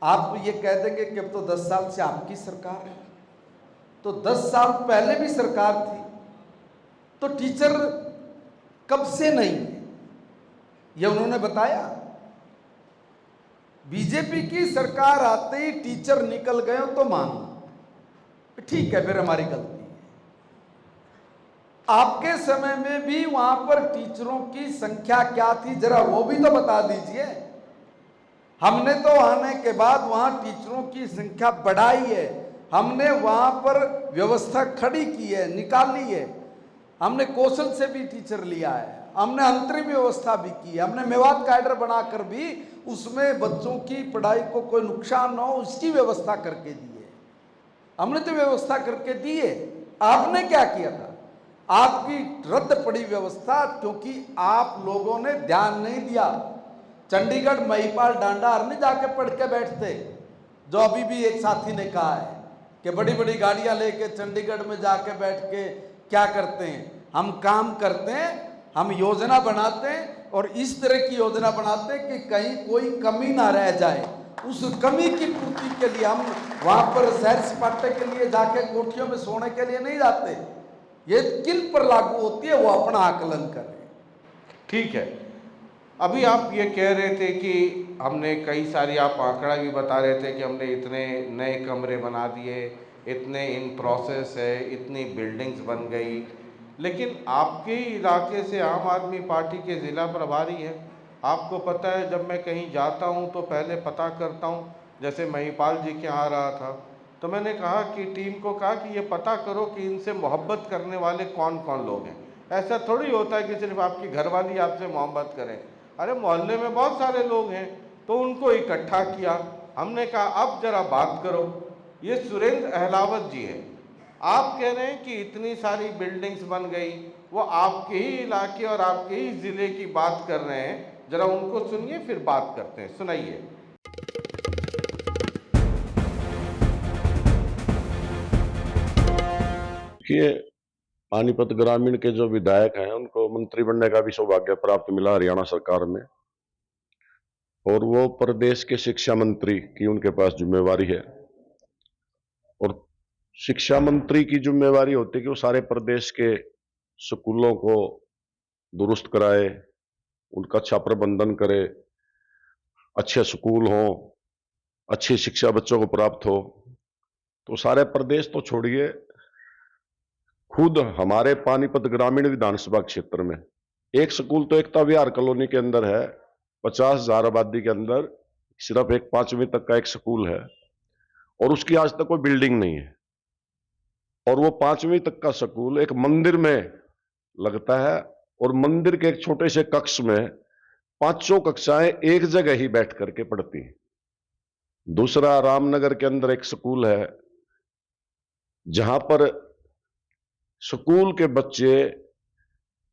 [SPEAKER 3] आप ये कह देंगे कि अब तो 10 साल से आपकी सरकार है, तो 10 साल पहले भी सरकार थी, तो टीचर कब से नहीं है ये उन्होंने बताया। बीजेपी की सरकार आते ही टीचर निकल गए तो मानना ठीक है, फिर हमारी गलती है। आपके समय में भी वहां पर टीचरों की संख्या क्या थी, जरा वो भी तो बता दीजिए। हमने तो आने के बाद वहां टीचरों की संख्या बढ़ाई है, हमने वहां पर व्यवस्था खड़ी की है, निकाली है, हमने कौशल से भी टीचर लिया है, हमने अंतरिम व्यवस्था भी की है, हमने मेवात कैडर बनाकर भी उसमें बच्चों की पढ़ाई को कोई नुकसान न हो उसकी व्यवस्था करके दी है। हमने तो व्यवस्था करके दी है। आपने क्या किया था? आपकी रद्द पड़ी व्यवस्था, क्योंकि आप लोगों ने ध्यान नहीं दिया। चंडीगढ़ महिपाल डांडार नहीं जाके पढ़ के बैठते, जो अभी भी एक साथी ने कहा है कि बड़ी बड़ी गाड़ियां लेके चंडीगढ़ में जाके बैठ के क्या करते हैं। हम काम करते हैं, हम योजना बनाते हैं, और इस तरह की योजना बनाते हैं कि कहीं कोई कमी ना रह जाए। उस कमी की पूर्ति के लिए हम वहां पर सैर सपाटे के लिए जाके कोठियों में सोने के लिए नहीं जाते। ये किन पर लागू होती है वो अपना आकलन करें।
[SPEAKER 1] ठीक है, अभी आप ये कह रहे थे कि हमने कई सारी, आप आंकड़ा भी बता रहे थे कि हमने इतने नए कमरे बना दिए, इतने इन प्रोसेस है, इतनी बिल्डिंग्स बन गई, लेकिन आपके इलाके से आम आदमी पार्टी के ज़िला प्रभारी हैं। आपको पता है जब मैं कहीं जाता हूं तो पहले पता करता हूं। जैसे महिपाल जी के यहाँ रहा था तो मैंने कहा कि टीम को कहा कि ये पता करो कि इनसे मोहब्बत करने वाले कौन कौन लोग हैं। ऐसा थोड़ी होता है कि सिर्फ आपकी घरवाली आपसे मोहब्बत करें, अरे मोहल्ले में बहुत सारे लोग हैं। तो उनको इकट्ठा किया, हमने कहा अब जरा बात करो। ये सुरेंद्र अहलावत जी है, आप कह रहे हैं कि इतनी सारी बिल्डिंग्स बन गई, वो आपके ही इलाके और आपके ही ज़िले की बात कर रहे हैं। जरा उनको सुनिए फिर बात करते हैं, सुनाइए।
[SPEAKER 8] कि पानीपत ग्रामीण के जो विधायक हैं उनको मंत्री बनने का भी सौभाग्य प्राप्त मिला हरियाणा सरकार में, और वो प्रदेश के शिक्षा मंत्री की उनके पास जिम्मेवारी है। और शिक्षा मंत्री की जिम्मेवारी होती है कि वो सारे प्रदेश के स्कूलों को दुरुस्त कराए, उनका अच्छा प्रबंधन करे, अच्छे स्कूल हों, अच्छी शिक्षा बच्चों को प्राप्त हो। तो सारे प्रदेश तो छोड़िए, खुद हमारे पानीपत ग्रामीण विधानसभा क्षेत्र में एक स्कूल तो एकता विहार कॉलोनी के अंदर है, 50,000 आबादी के अंदर सिर्फ एक 5वीं तक का एक स्कूल है, और उसकी आज तक कोई बिल्डिंग नहीं है। और वो 5वीं तक का स्कूल एक मंदिर में लगता है, और मंदिर के एक छोटे से कक्ष में 5 कक्षाएं एक जगह ही बैठ करके पढ़ती हैं। दूसरा, रामनगर के अंदर एक स्कूल है जहां पर स्कूल के बच्चे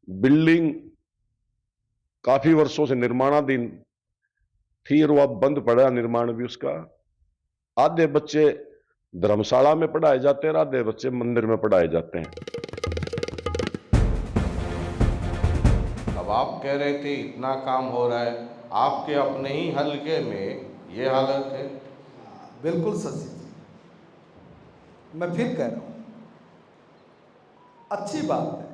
[SPEAKER 8] बिल्डिंग काफी वर्षों से निर्माणाधीन थी और वह बंद पड़ा निर्माण भी उसका। आधे बच्चे धर्मशाला में पढ़ाए जाते हैं, आधे बच्चे मंदिर में पढ़ाए जाते हैं।
[SPEAKER 1] अब आप कह रहे थे इतना काम हो रहा है, आपके अपने ही हलके में ये हालत है।
[SPEAKER 3] बिल्कुल शशि जी, मैं फिर कह रहा हूँ, अच्छी बात है,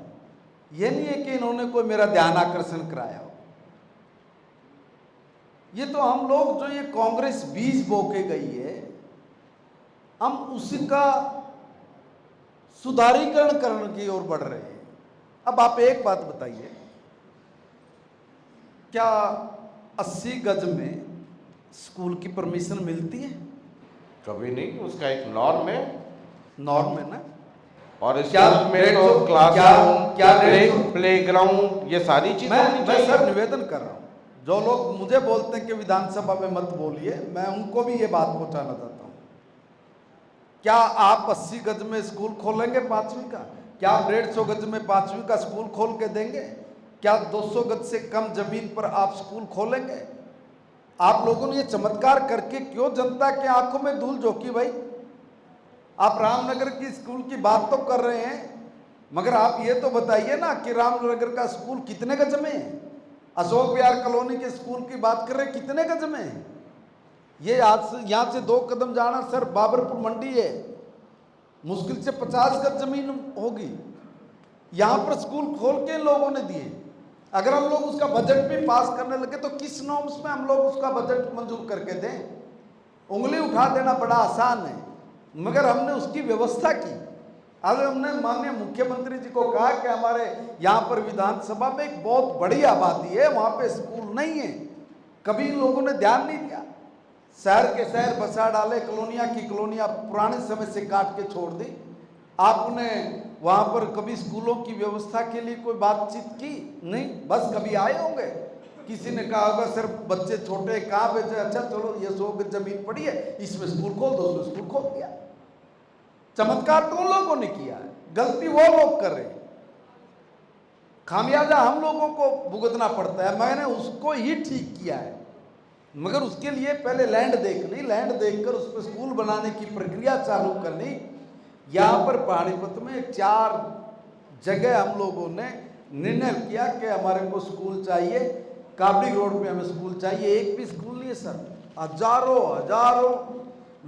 [SPEAKER 3] ये नहीं है कि इन्होंने कोई मेरा ध्यान आकर्षण कराया हो। ये तो हम लोग जो ये कांग्रेस बीज बो के गई है, हम उसी का सुधारीकरण करने की ओर बढ़ रहे हैं। अब आप एक बात बताइए, क्या 80 गज में स्कूल की परमिशन मिलती है?
[SPEAKER 1] कभी नहीं, उसका एक नॉर्म है।
[SPEAKER 3] नॉर्म है ना।
[SPEAKER 1] और
[SPEAKER 3] क्या
[SPEAKER 1] स्कूल में तो क्लासरूम, प्लेग्राउंड, ये सारी चीजें होनी
[SPEAKER 3] मैं
[SPEAKER 1] चाहिए।
[SPEAKER 3] सर निवेदन कर रहा हूँ, जो लोग मुझे बोलते हैं कि विधानसभा में मत बोलिए, मैं उनको भी ये बात पहुंचाना चाहता हूँ। क्या आप 80 गज में स्कूल खोलेंगे 5वीं का? क्या आप 150 गज में 5वीं का स्कूल खोल के देंगे? क्या 200 गज से कम जमीन पर आप स्कूल खोलेंगे? आप लोगों ने ये चमत्कार करके क्यों जनता के आंखों में धूल झोंकी भाई? आप रामनगर की स्कूल की बात तो कर रहे हैं, मगर आप ये तो बताइए ना कि रामनगर का स्कूल कितने गज में है? अशोक विहार कॉलोनी के स्कूल की बात कर रहे हैं, कितने गज में है? ये आज से यहाँ से 2 कदम जाना सर बाबरपुर मंडी है, मुश्किल से 50 गज जमीन होगी। यहाँ पर स्कूल खोल के लोगों ने दिए। अगर हम लोग उसका बजट भी पास करने लगे तो किस नॉर्म्स में हम लोग उसका बजट मंजूर करके दें? उंगली उठा देना बड़ा आसान है, मगर हमने उसकी व्यवस्था की। अगर हमने माननीय मुख्यमंत्री जी को कहा कि हमारे यहाँ पर विधानसभा में एक बहुत बड़ी आबादी है, वहाँ पे स्कूल नहीं है, कभी इन लोगों ने ध्यान नहीं दिया। शहर के शहर बसा डाले, कॉलोनियाँ की कॉलोनियाँ पुराने समय से काट के छोड़ दी। आपने वहाँ पर कभी स्कूलों की व्यवस्था के लिए कोई बातचीत की? नहीं, बस कभी आए होंगे, किसी ने कहा होगा सर बच्चे छोटे कहाँ भेजे, अच्छा चलो ये 100 गज जमीन पड़ी है, इसमें स्कूल खोल दो, उसमें स्कूल खोल दिया। चमत्कार तो उन लोगों ने किया है, गलती वो लोग कर रहे हैं, खामियाजा हम लोगों को भुगतना पड़ता है। मैंने उसको ही ठीक किया है, मगर उसके लिए पहले लैंड देखनी, लैंड देखकर उस पर स्कूल बनाने की प्रक्रिया चालू करनी। यहाँ पर पानीपत में 4 जगह हम लोगों ने निर्णय किया कि हमारे को स्कूल चाहिए, काबड़ी रोड में हमें स्कूल चाहिए। एक भी स्कूल नहीं है सर, हजारों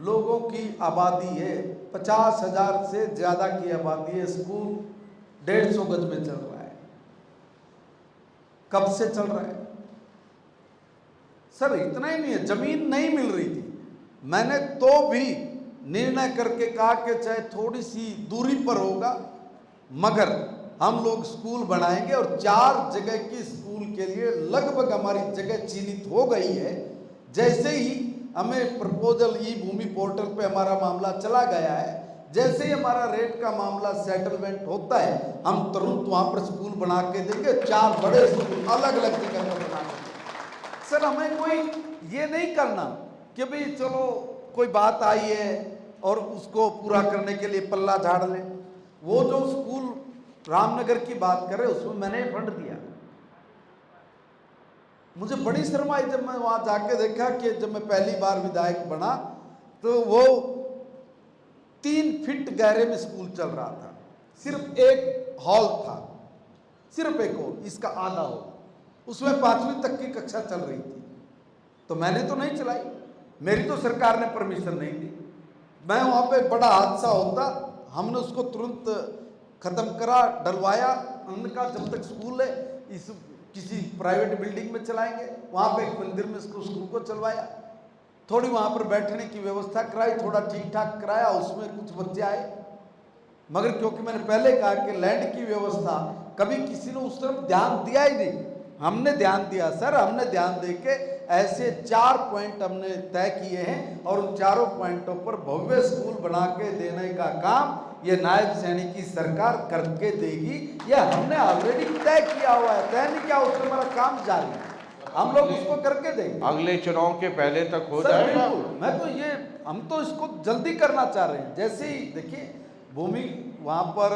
[SPEAKER 3] लोगों की आबादी है, 50,000 से ज़्यादा की आबादी है। स्कूल 150 गज में चल रहा है। कब से चल रहा है सर? इतना ही नहीं है, जमीन नहीं मिल रही थी, मैंने तो भी निर्णय करके कहा कि चाहे थोड़ी सी दूरी पर होगा मगर हम लोग स्कूल बनाएंगे। और 4 जगह की स्कूल के लिए लगभग हमारी जगह चिन्हित हो गई है। जैसे ही हमें प्रपोजल ई भूमि पोर्टल पे हमारा मामला चला गया है, जैसे ही हमारा रेट का मामला सेटलमेंट होता है, हम तुरंत वहाँ पर स्कूल बना के देंगे। 4 बड़े स्कूल अलग अलग जगह पर बना देंगे। सर हमें कोई ये नहीं करना कि भाई चलो कोई बात आई है और उसको पूरा करने के लिए पल्ला झाड़ लें। वो जो स्कूल रामनगर की बात कर रहे हैं उसमें मैंने फंड दिया। मुझे बड़ी शर्म आई जब मैं वहाँ जाके देखा कि जब मैं पहली बार विधायक बना तो वो 3 फीट गहरे में स्कूल चल रहा था, सिर्फ एक हॉल था, सिर्फ एक हॉल, इसका आधा हॉल, उसमें 5वीं तक की कक्षा चल रही थी। तो मैंने तो नहीं चलाई, मेरी तो सरकार ने परमिशन नहीं दी। मैं वहाँ पे बड़ा हादसा होता, हमने उसको तुरंत ख़त्म करा, डलवाया। हमने कहा जब तक स्कूल है इस किसी प्राइवेट बिल्डिंग में चलाएंगे। वहाँ पे एक मंदिर में स्कूल को चलवाया, थोड़ी वहाँ पर बैठने की व्यवस्था कराई, थोड़ा ठीक ठाक कराया, उसमें कुछ बच्चे आए। मगर क्योंकि मैंने पहले कहा कि लैंड की व्यवस्था, कभी किसी ने उस तरफ ध्यान दिया ही नहीं। हमने ध्यान दिया सर, हमने ध्यान देके ऐसे 4 पॉइंट हमने तय किए हैं और उन 4 पॉइंटों पर भव्य स्कूल बना के देने का काम ये नायब सैनिक की सरकार करके देगी। यह हमने ऑलरेडी तय किया हुआ है, तय नहीं किया, उसमें हमारा काम जारी है, हम लोग उसको करके देंगे।
[SPEAKER 1] अगले चुनाव के पहले तक हो
[SPEAKER 3] सर
[SPEAKER 1] जाएगा।
[SPEAKER 3] बिल्कुल, मैं तो ये हम तो इसको जल्दी करना चाह रहे हैं। जैसे ही देखिए भूमि वहाँ पर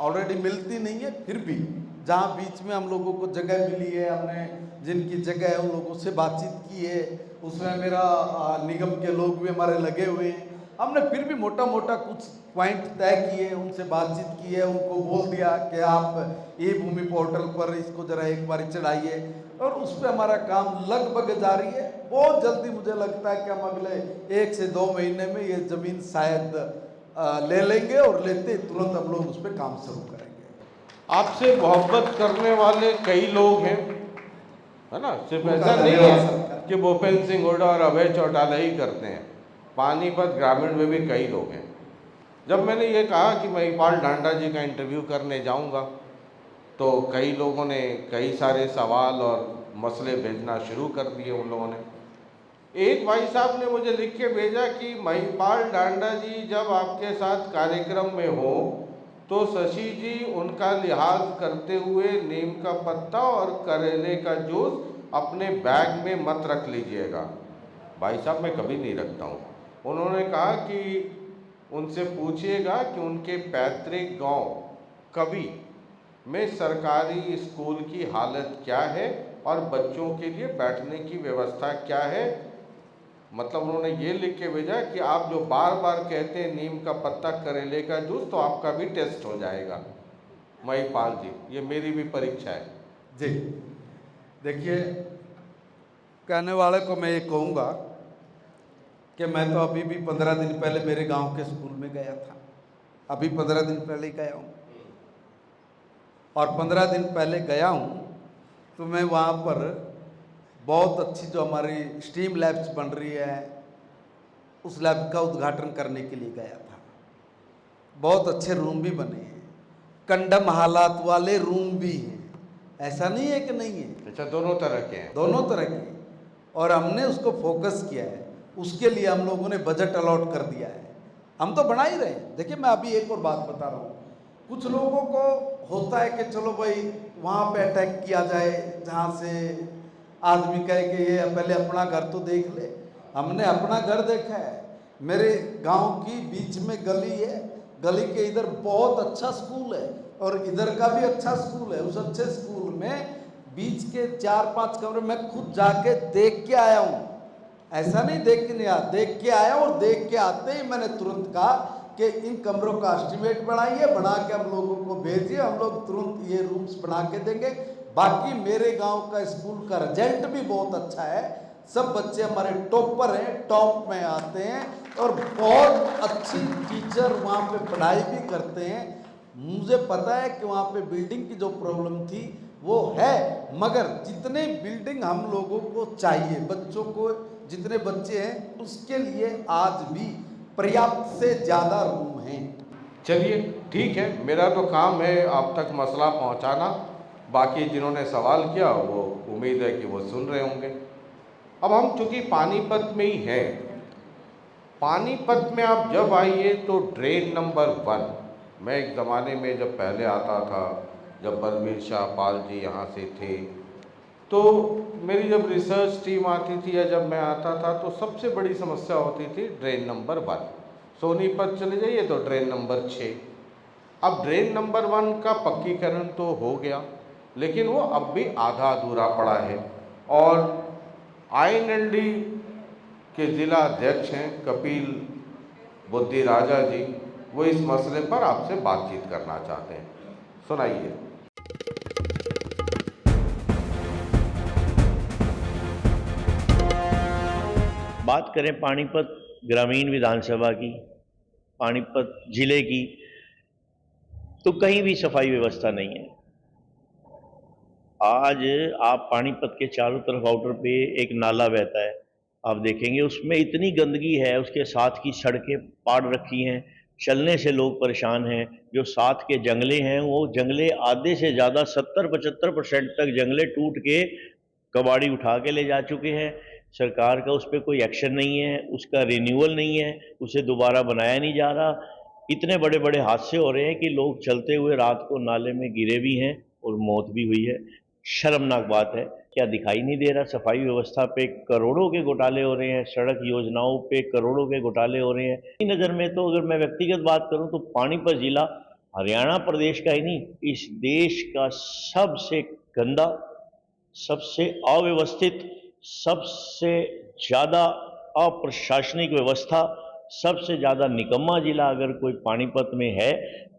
[SPEAKER 3] ऑलरेडी मिलती नहीं है, फिर भी जहाँ बीच में हम लोगों को जगह मिली है, हमने जिनकी जगह है उन लोगों से बातचीत की है, उसमें मेरा निगम के लोग भी हमारे लगे हुए हैं। हमने फिर भी मोटा मोटा कुछ पॉइंट तय किए, उनसे बातचीत की है, उनको बोल दिया कि आप ई भूमि पोर्टल पर इसको जरा एक बार चढ़ाइए, और उस पर हमारा काम लगभग जारी है। बहुत जल्दी मुझे लगता है कि हम अगले 1 से 2 महीने में ये ज़मीन शायद ले लेंगे, और लेते तुरंत हम लोग उस पर काम शुरू करेंगे।
[SPEAKER 1] आपसे मोहब्बत करने वाले कई लोग हैं, है ना, सिर्फ ऐसा नहीं है कि भूपेंद्र सिंह हुड्डा और अभय चौटाला ही करते हैं, पानीपत ग्रामीण में भी कई लोग हैं। जब मैंने ये कहा कि महिपाल ढांडा जी का इंटरव्यू करने जाऊंगा, तो कई लोगों ने कई सारे सवाल और मसले भेजना शुरू कर दिए उन लोगों ने। एक भाई साहब ने मुझे लिख के भेजा कि महिपाल ढांडा जी जब आपके साथ कार्यक्रम में हो तो शशि जी उनका लिहाज करते हुए नीम का पत्ता और करेले का जूस अपने बैग में मत रख लीजिएगा। भाई साहब मैं कभी नहीं रखता हूँ। उन्होंने कहा कि उनसे पूछिएगा कि उनके पैतृक गांव कवि में सरकारी स्कूल की हालत क्या है और बच्चों के लिए बैठने की व्यवस्था क्या है। मतलब उन्होंने ये लिख के भेजा कि आप जो बार बार कहते हैं नीम का पत्ता करेले का जूस, तो आपका भी टेस्ट हो जाएगा। महिपाल जी, ये मेरी भी परीक्षा है
[SPEAKER 3] जी। देखिए, कहने वाले को मैं ये कहूँगा कि मैं तो अभी भी 15 दिन पहले मेरे गांव के स्कूल में गया था, अभी 15 दिन पहले ही गया हूँ, और 15 दिन पहले गया हूँ तो मैं वहाँ पर बहुत अच्छी जो हमारी स्टीम लैब्स बन रही है, उस लैब का उद्घाटन करने के लिए गया था। बहुत अच्छे रूम भी बने हैं, कंडम हालात वाले रूम भी हैं, ऐसा नहीं है कि नहीं है।
[SPEAKER 1] अच्छा, दोनों तरह के हैं? दोनों
[SPEAKER 3] तरह के, और हमने उसको फोकस किया है। उसके लिए हम लोगों ने बजट अलॉट कर दिया है, हम तो बना ही रहे हैं। देखिए, मैं अभी एक और बात बता रहा हूँ। कुछ लोगों को होता है कि चलो भाई वहाँ पे अटैक किया जाए जहाँ से आदमी कहे कि ये पहले अपना घर तो देख ले। हमने अपना घर देखा है। मेरे गांव की बीच में गली है, गली के इधर बहुत अच्छा स्कूल है और इधर का भी अच्छा स्कूल है। उस अच्छे स्कूल में बीच के 4-5 कमरे मैं खुद जाके देख के आया हूँ। ऐसा नहीं देख के नहीं आया, देख के आया, और देख के आते ही मैंने तुरंत कहा कि इन कमरों का एस्टिमेट बनाइए, बना के हम लोगों को भेजिए, हम लोग तुरंत ये रूम्स बना के देंगे। बाकी मेरे गांव का स्कूल का रिजल्ट भी बहुत अच्छा है, सब बच्चे हमारे टॉपर हैं, टॉप में आते हैं, और बहुत अच्छी टीचर वहाँ पे पढ़ाई भी करते हैं। मुझे पता है कि वहाँ पे बिल्डिंग की जो प्रॉब्लम थी वो है, मगर जितने बिल्डिंग हम लोगों को चाहिए, बच्चों को जितने बच्चे हैं उसके लिए आज भी पर्याप्त से ज़्यादा रूम हैं।
[SPEAKER 1] चलिए ठीक है, मेरा तो काम है आप तक मसला पहुंचाना। बाकी जिन्होंने सवाल किया वो उम्मीद है कि वो सुन रहे होंगे। अब हम चूँकि पानीपत में ही हैं, पानीपत में आप जब आइए तो ड्रेन नंबर 1, मैं एक ज़माने में जब पहले आता था, जब बलबीर शाह पाल जी यहाँ से थे, तो मेरी जब रिसर्च टीम आती थी या जब मैं आता था तो सबसे बड़ी समस्या होती थी ड्रेन नंबर 1। सोनीपत चले जाइए तो ड्रेन नंबर 6। अब ड्रेन नंबर 1 का पक्कीकरण तो हो गया, लेकिन वो अब भी आधा अधूरा पड़ा है। और INLD के ज़िला अध्यक्ष हैं कपिल बुद्धि राजा जी, वो इस मसले पर आपसे बातचीत करना चाहते हैं। सुनाइए।
[SPEAKER 9] बात करें पानीपत ग्रामीण विधानसभा की, पानीपत जिले की, तो कहीं भी सफाई व्यवस्था नहीं है। आज आप पानीपत के चारों तरफ आउटर पे एक नाला बहता है, आप देखेंगे उसमें इतनी गंदगी है, उसके साथ की सड़कें पाड़ रखी हैं, चलने से लोग परेशान हैं। जो साथ के जंगले हैं वो जंगले आधे से ज़्यादा 70-75% तक जंगले टूट के कबाड़ी उठा के ले जा चुके हैं। सरकार का उस पर कोई एक्शन नहीं है, उसका रिन्यूअल नहीं है, उसे दोबारा बनाया नहीं जा रहा। इतने बड़े बड़े हादसे हो रहे हैं कि लोग चलते हुए रात को नाले में गिरे भी हैं और मौत भी हुई है। शर्मनाक बात है, क्या दिखाई नहीं दे रहा? सफाई व्यवस्था पे करोड़ों के घोटाले हो रहे हैं, सड़क योजनाओं पे करोड़ों के घोटाले हो रहे हैं। नज़र में तो अगर मैं व्यक्तिगत बात करूं तो पानीपत जिला हरियाणा प्रदेश का ही नहीं, इस देश का सबसे गंदा, सबसे अव्यवस्थित, सबसे ज़्यादा अप्रशासनिक व्यवस्था, सबसे ज़्यादा निकम्मा जिला अगर कोई पानीपत में है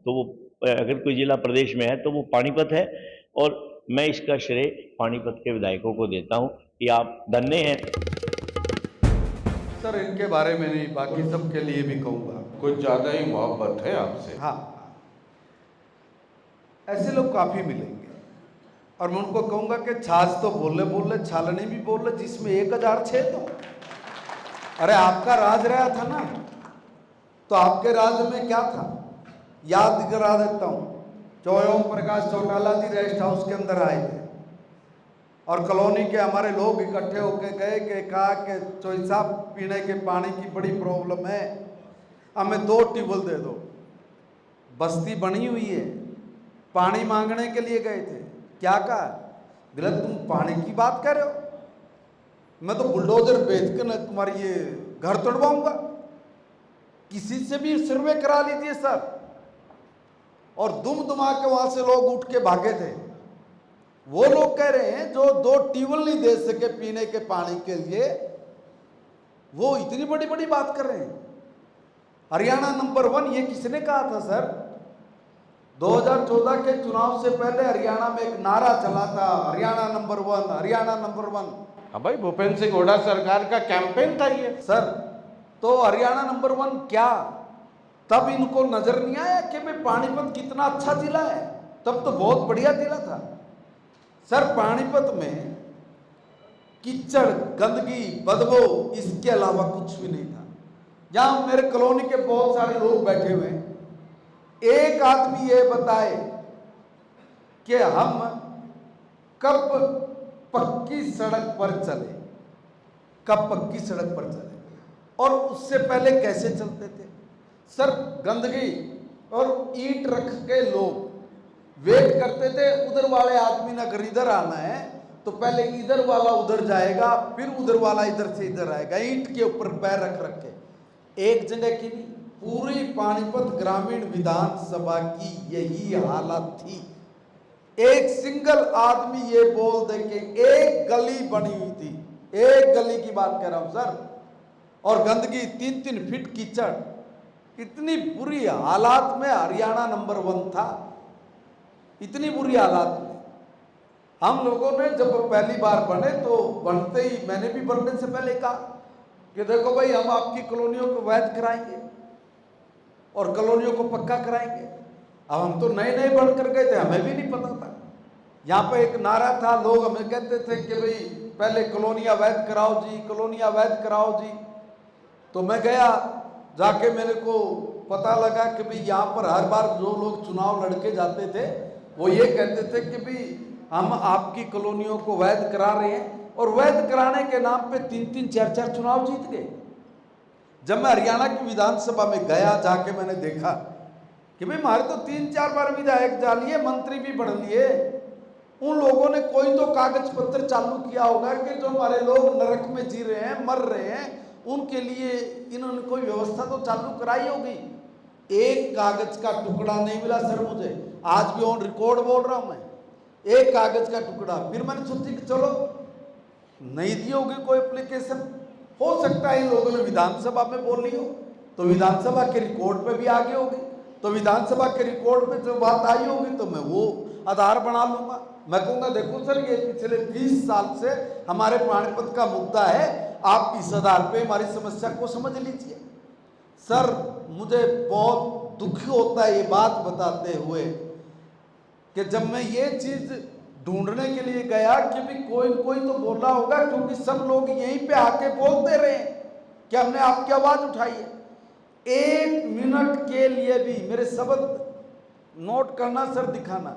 [SPEAKER 9] तो वो, अगर कोई जिला प्रदेश में है तो वो पानीपत है। और मैं इसका श्रेय पानीपत के विधायकों को देता हूँ कि आप धन्य हैं।
[SPEAKER 3] सर इनके बारे में नहीं, बाकी सबके लिए भी कहूँगा।
[SPEAKER 1] कुछ ज्यादा ही मोहब्बत है आपसे।
[SPEAKER 3] हाँ, ऐसे लोग काफ़ी मिलेंगे और मैं उनको कहूँगा कि छाछ तो बोले बोले, छालनी भी बोले, जिसमें 1000 छेद हो। अरे आपका राज रहा था ना, तो आपके राज में क्या था याद करा देता हूँ। ओम प्रकाश चौटाला जी रेस्ट हाउस के अंदर आए थे और कॉलोनी के हमारे लोग इकट्ठे होकर गए कि कहा कि चोई साहब पीने के पानी की बड़ी प्रॉब्लम है, हमें 2 ट्यूबवेल दे दो। बस्ती बनी हुई है, पानी मांगने के लिए गए थे, क्या कहा, गलत तुम पानी की बात कर रहे हो, मैं तो बुलडोजर बेच कर न तुम्हारी ये घर तोड़वाऊंगा। किसी से भी सर्वे करा लीजिए सर। और दुम दुमा के वहां से लोग उठ के भागे थे। वो लोग कह रहे हैं जो 2 ट्यूबवेल नहीं दे सके पीने के पानी के लिए, वो इतनी बड़ी बड़ी बात कर रहे हैं। हरियाणा नंबर 1 ये किसने कहा था सर? 2014 के चुनाव से पहले हरियाणा में एक नारा चला था, हरियाणा नंबर 1, हरियाणा नंबर 1।
[SPEAKER 1] हाँ भाई, भूपेंद्र सिंह हुड्डा सरकार का कैंपेन था ये
[SPEAKER 3] सर। तो हरियाणा नंबर 1 क्या, तब इनको नजर नहीं आया कि भाई पानीपत कितना अच्छा जिला है? तब तो बहुत बढ़िया जिला था सर। पानीपत में कीचड़, गंदगी, बदबू, इसके अलावा कुछ भी नहीं था। जहां मेरे कॉलोनी के बहुत सारे लोग बैठे हुए हैं, एक आदमी ये बताए कि हम कब पक्की सड़क पर चले, कब पक्की सड़क पर चले, और उससे पहले कैसे चलते थे सर? गंदगी और ईंट रख के लोग वेट करते थे, उधर वाले आदमी ने अगर इधर आना है तो पहले इधर वाला उधर जाएगा, फिर उधर वाला इधर से इधर आएगा, ईंट के ऊपर पैर रख रख के। एक जगह की नहीं, पूरी पानीपत ग्रामीण विधानसभा की यही हालत थी। एक सिंगल आदमी ये बोल दे कि एक गली बनी हुई थी, एक गली की बात कर रहा हूं सर, और गंदगी 3-3 फीट कीचड़, इतनी बुरी हालात में हरियाणा नंबर 1 था। इतनी बुरी हालात में हम लोगों ने जब पहली बार बने तो बनते ही मैंने भी बनने से पहले कहा कि देखो भाई, हम आपकी कॉलोनियों को वैध कराएंगे और कॉलोनियों को पक्का कराएंगे। अब हम तो नए नए बन कर गए थे, हमें भी नहीं पता था। यहाँ पे एक नारा था, लोग हमें कहते थे कि भाई पहले कॉलोनियाँ वैध कराओ जी, कॉलोनियाँ वैध कराओ जी। तो मैं गया, जाके मेरे को पता लगा कि भाई यहाँ पर हर बार जो लोग चुनाव लड़के जाते थे वो ये कहते थे कि भाई हम आपकी कॉलोनियों को वैध करा रहे हैं, और वैध कराने के नाम पे 3-3, 4-4 चुनाव जीत गए। जब मैं हरियाणा की विधानसभा में गया, जाके मैंने देखा कि भाई हमारे तो 3-4 बार विधायक जा लिए, मंत्री भी बढ़ लिए। उन लोगों ने कोई तो कागज पत्र चालू किया होगा कि जो हमारे लोग नरक में जी रहे हैं, मर रहे हैं, उनके लिए इन्होंने कोई व्यवस्था तो चालू कराई होगी। एक कागज का टुकड़ा नहीं मिला सर मुझे, आज भी ऑन रिकॉर्ड बोल रहा हूं मैं, एक कागज का टुकड़ा। फिर मैंने सोची कि चलो नहीं दी होगी कोई एप्लीकेशन, हो सकता है इन लोगों ने विधानसभा में बोल ली हो, तो विधानसभा के रिकॉर्ड पे भी आगे होगी, तो विधानसभा के रिकॉर्ड पे जो बात आई होगी तो मैं वो आधार बना लूंगा। मैं कहूँगा देखो सर, ये पिछले 20 साल से हमारे पानीपत का मुद्दा है, आप इस आधार पे हमारी समस्या को समझ लीजिए। सर मुझे बहुत दुख होता है ये बात बताते हुए कि जब मैं ये चीज़ ढूंढने के लिए गया कि भी कोई तो बोला होगा, क्योंकि सब लोग यहीं पे आके बोलते रहे कि हमने आपकी आवाज़ उठाई है। 1 मिनट के लिए भी मेरे शब्द नोट करना सर, दिखाना,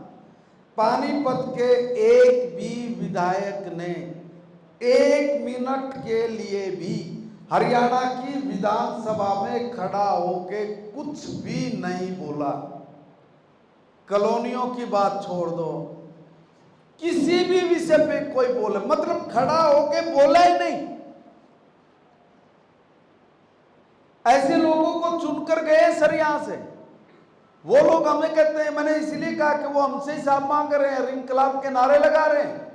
[SPEAKER 3] पानीपत के एक भी विधायक ने 1 मिनट के लिए भी हरियाणा की विधानसभा में खड़ा होके कुछ भी नहीं बोला। कॉलोनियों की बात छोड़ दो, किसी भी विषय पे कोई बोले, मतलब खड़ा होके बोला ही नहीं। ऐसे लोगों को चुनकर गए सर यहां से, वो लोग हमें कहते हैं, मैंने इसलिए कहा कि वो हमसे हिसाब मांग रहे हैं, रिंग क्लब के नारे लगा रहे हैं।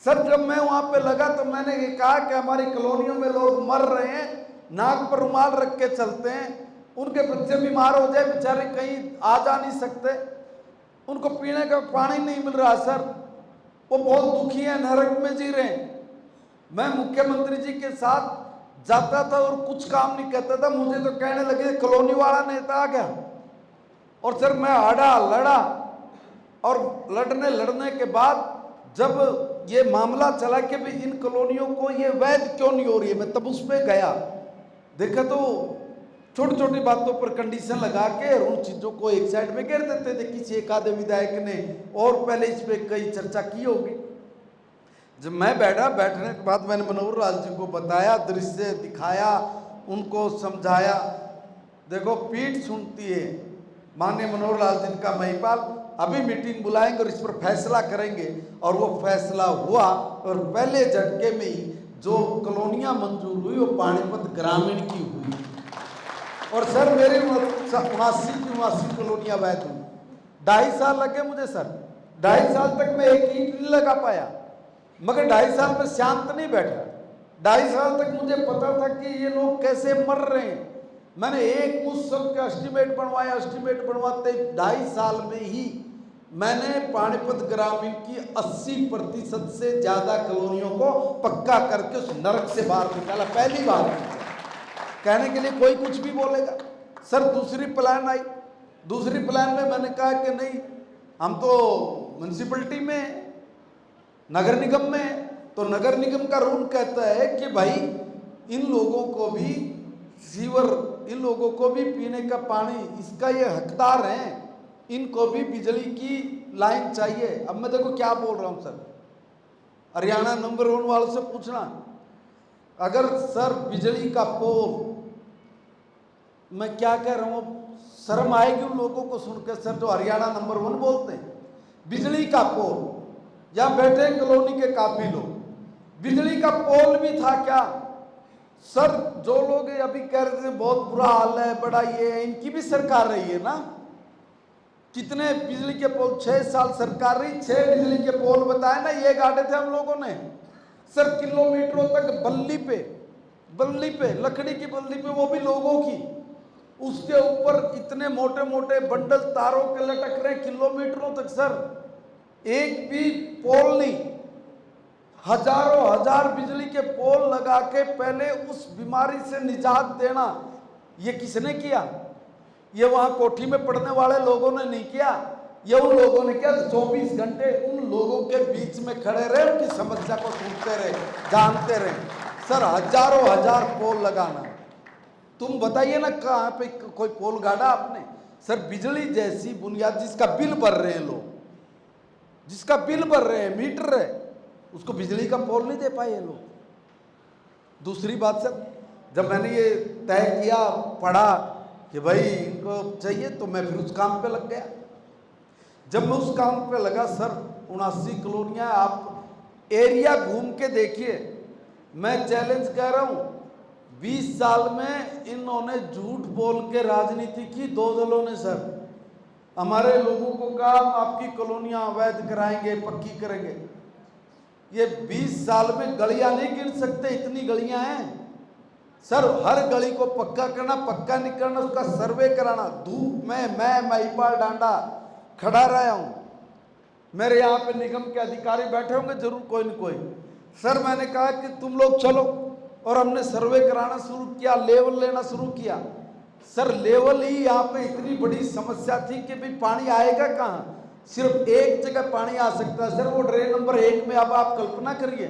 [SPEAKER 3] सर जब मैं वहां पे लगा तो मैंने ये कहा कि हमारी कॉलोनियों में लोग मर रहे हैं, नाक पर रुमाल रख के चलते हैं, उनके बच्चे बीमार हो जाए, बेचारे कहीं आ जा नहीं सकते, उनको पीने का पानी नहीं मिल रहा सर, वो बहुत दुखी हैं, नरक में जी रहे हैं। मैं मुख्यमंत्री जी के साथ जाता था और कुछ काम नहीं कहता था, मुझे तो कहने लगे कॉलोनी वाला नेता आ गया। और सर मैं लड़ा और लड़ने के बाद जब ये मामला चला कि भी इन कॉलोनियों को ये वैध क्यों नहीं हो रही है, मैं तब उस पर गया, देखा तो छोटी छोटी बातों पर कंडीशन लगा के और उन चीज़ों को एक साइड में गिर देते थे। किसी एक आधे विधायक ने और पहले इस पर कई चर्चा की होगी। जब मैं बैठने के बाद मैंने मनोहर लाल जी को बताया, दृश्य दिखाया, उनको समझाया। देखो पीठ सुनती है, माननीय मनोहर लाल जी का महिपाल अभी मीटिंग बुलाएंगे और इस पर फैसला करेंगे। और वो फैसला हुआ और पहले झटके में ही जो कॉलोनियाँ मंजूर हुई वो पानीपत ग्रामीण की हुई। और सर मेरी 79 कॉलोनियाँ वैध हुई। 2.5 साल लगे मुझे सर, 2.5 साल तक मैं एक ईंट नहीं लगा पाया, मगर 2.5 साल में शांत नहीं बैठा। 2.5 साल तक मुझे पता था कि ये लोग कैसे मर रहे हैं। मैंने एक उस सब का एस्टीमेट बनवाया, एस्टीमेट बनवाते 2.5 साल में ही मैंने पानीपत ग्रामीण की 80% से ज़्यादा कॉलोनियों को पक्का करके उस नरक से बाहर निकाला, पहली बार। कहने के लिए कोई कुछ भी बोलेगा। सर दूसरी प्लान आई, दूसरी प्लान में मैंने कहा कि नहीं, हम तो म्यूनसिपलिटी में, नगर निगम में, तो नगर निगम का रूल कहता है कि भाई इन लोगों को भी सीवर, इन लोगों को भी पीने का पानी, इसका ये हकदार हैं, इनको भी बिजली की लाइन चाहिए। अब मैं देखो क्या बोल रहा हूँ सर, हरियाणा नंबर 1 वालों से पूछना, अगर सर बिजली का पोल, मैं क्या कह रहा हूँ, शर्म आएगी उन लोगों को सुनकर सर जो हरियाणा नंबर 1 बोलते हैं। बिजली का पोल, यहाँ बैठे कॉलोनी के काफी लोग, बिजली का पोल भी था क्या सर? जो लोग अभी कह रहे थे बहुत बुरा हाल है, बड़ा ये है, इनकी भी सरकार रही है ना। कितने बिजली के पोल, 6 साल सरकार रही, 6 बिजली के पोल बताए ना, ये गाड़े थे हम लोगों ने सर, किलोमीटरों तक बल्ली पे लकड़ी की बल्ली पे, वो भी लोगों की, उसके ऊपर इतने मोटे मोटे बंडल तारों के लटक रहे किलोमीटरों तक सर, एक भी पोल नहीं। हजारों हजार बिजली के पोल लगा के पहले उस बीमारी से निजात देना, ये किसने किया? ये वहां कोठी में पढ़ने वाले लोगों ने नहीं किया, ये उन लोगों ने किया 24 घंटे उन लोगों के बीच में खड़े रहे, उनकी समस्या को सुनते रहे, जानते रहे। सर हजारों हजार पोल लगाना, तुम बताइए ना कहाँ पे कोई पोल गाड़ा आपने? सर बिजली जैसी बुनियाद, जिसका बिल भर रहे हैं लोग, जिसका बिल भर रहे हैं, मीटर है, उसको बिजली का पोल नहीं दे पाए ये लोग। दूसरी बात सर, जब मैंने ये तय किया, पढ़ा कि भाई इनको चाहिए, तो मैं फिर उस काम पे लग गया। जब मैं उस काम पे लगा सर, 79 कॉलोनियाँ, आप एरिया घूम के देखिए। मैं चैलेंज कर रहा हूँ, 20 साल में इन्होंने झूठ बोल के राजनीति की, 2 दलों ने सर। हमारे लोगों को कहा आपकी कॉलोनियाँ अवैध कराएंगे, पक्की करेंगे। ये 20 साल में गलियां नहीं गिन सकते, इतनी गलियां हैं सर। हर गली को पक्का करना, पक्का नहीं करना, उसका सर्वे कराना। धूप में मैं महिपाल डांडा खड़ा रहा हूं, मेरे यहाँ पे निगम के अधिकारी बैठे होंगे जरूर कोई न कोई। सर मैंने कहा कि तुम लोग चलो, और हमने सर्वे कराना शुरू किया, लेवल लेना शुरू किया। सर लेवल ही यहाँ पे इतनी बड़ी समस्या थी कि भाई पानी आएगा कहाँ? सिर्फ एक जगह पानी आ सकता है सर, वो ड्रेन नंबर 1 में। अब आप कल्पना करिए,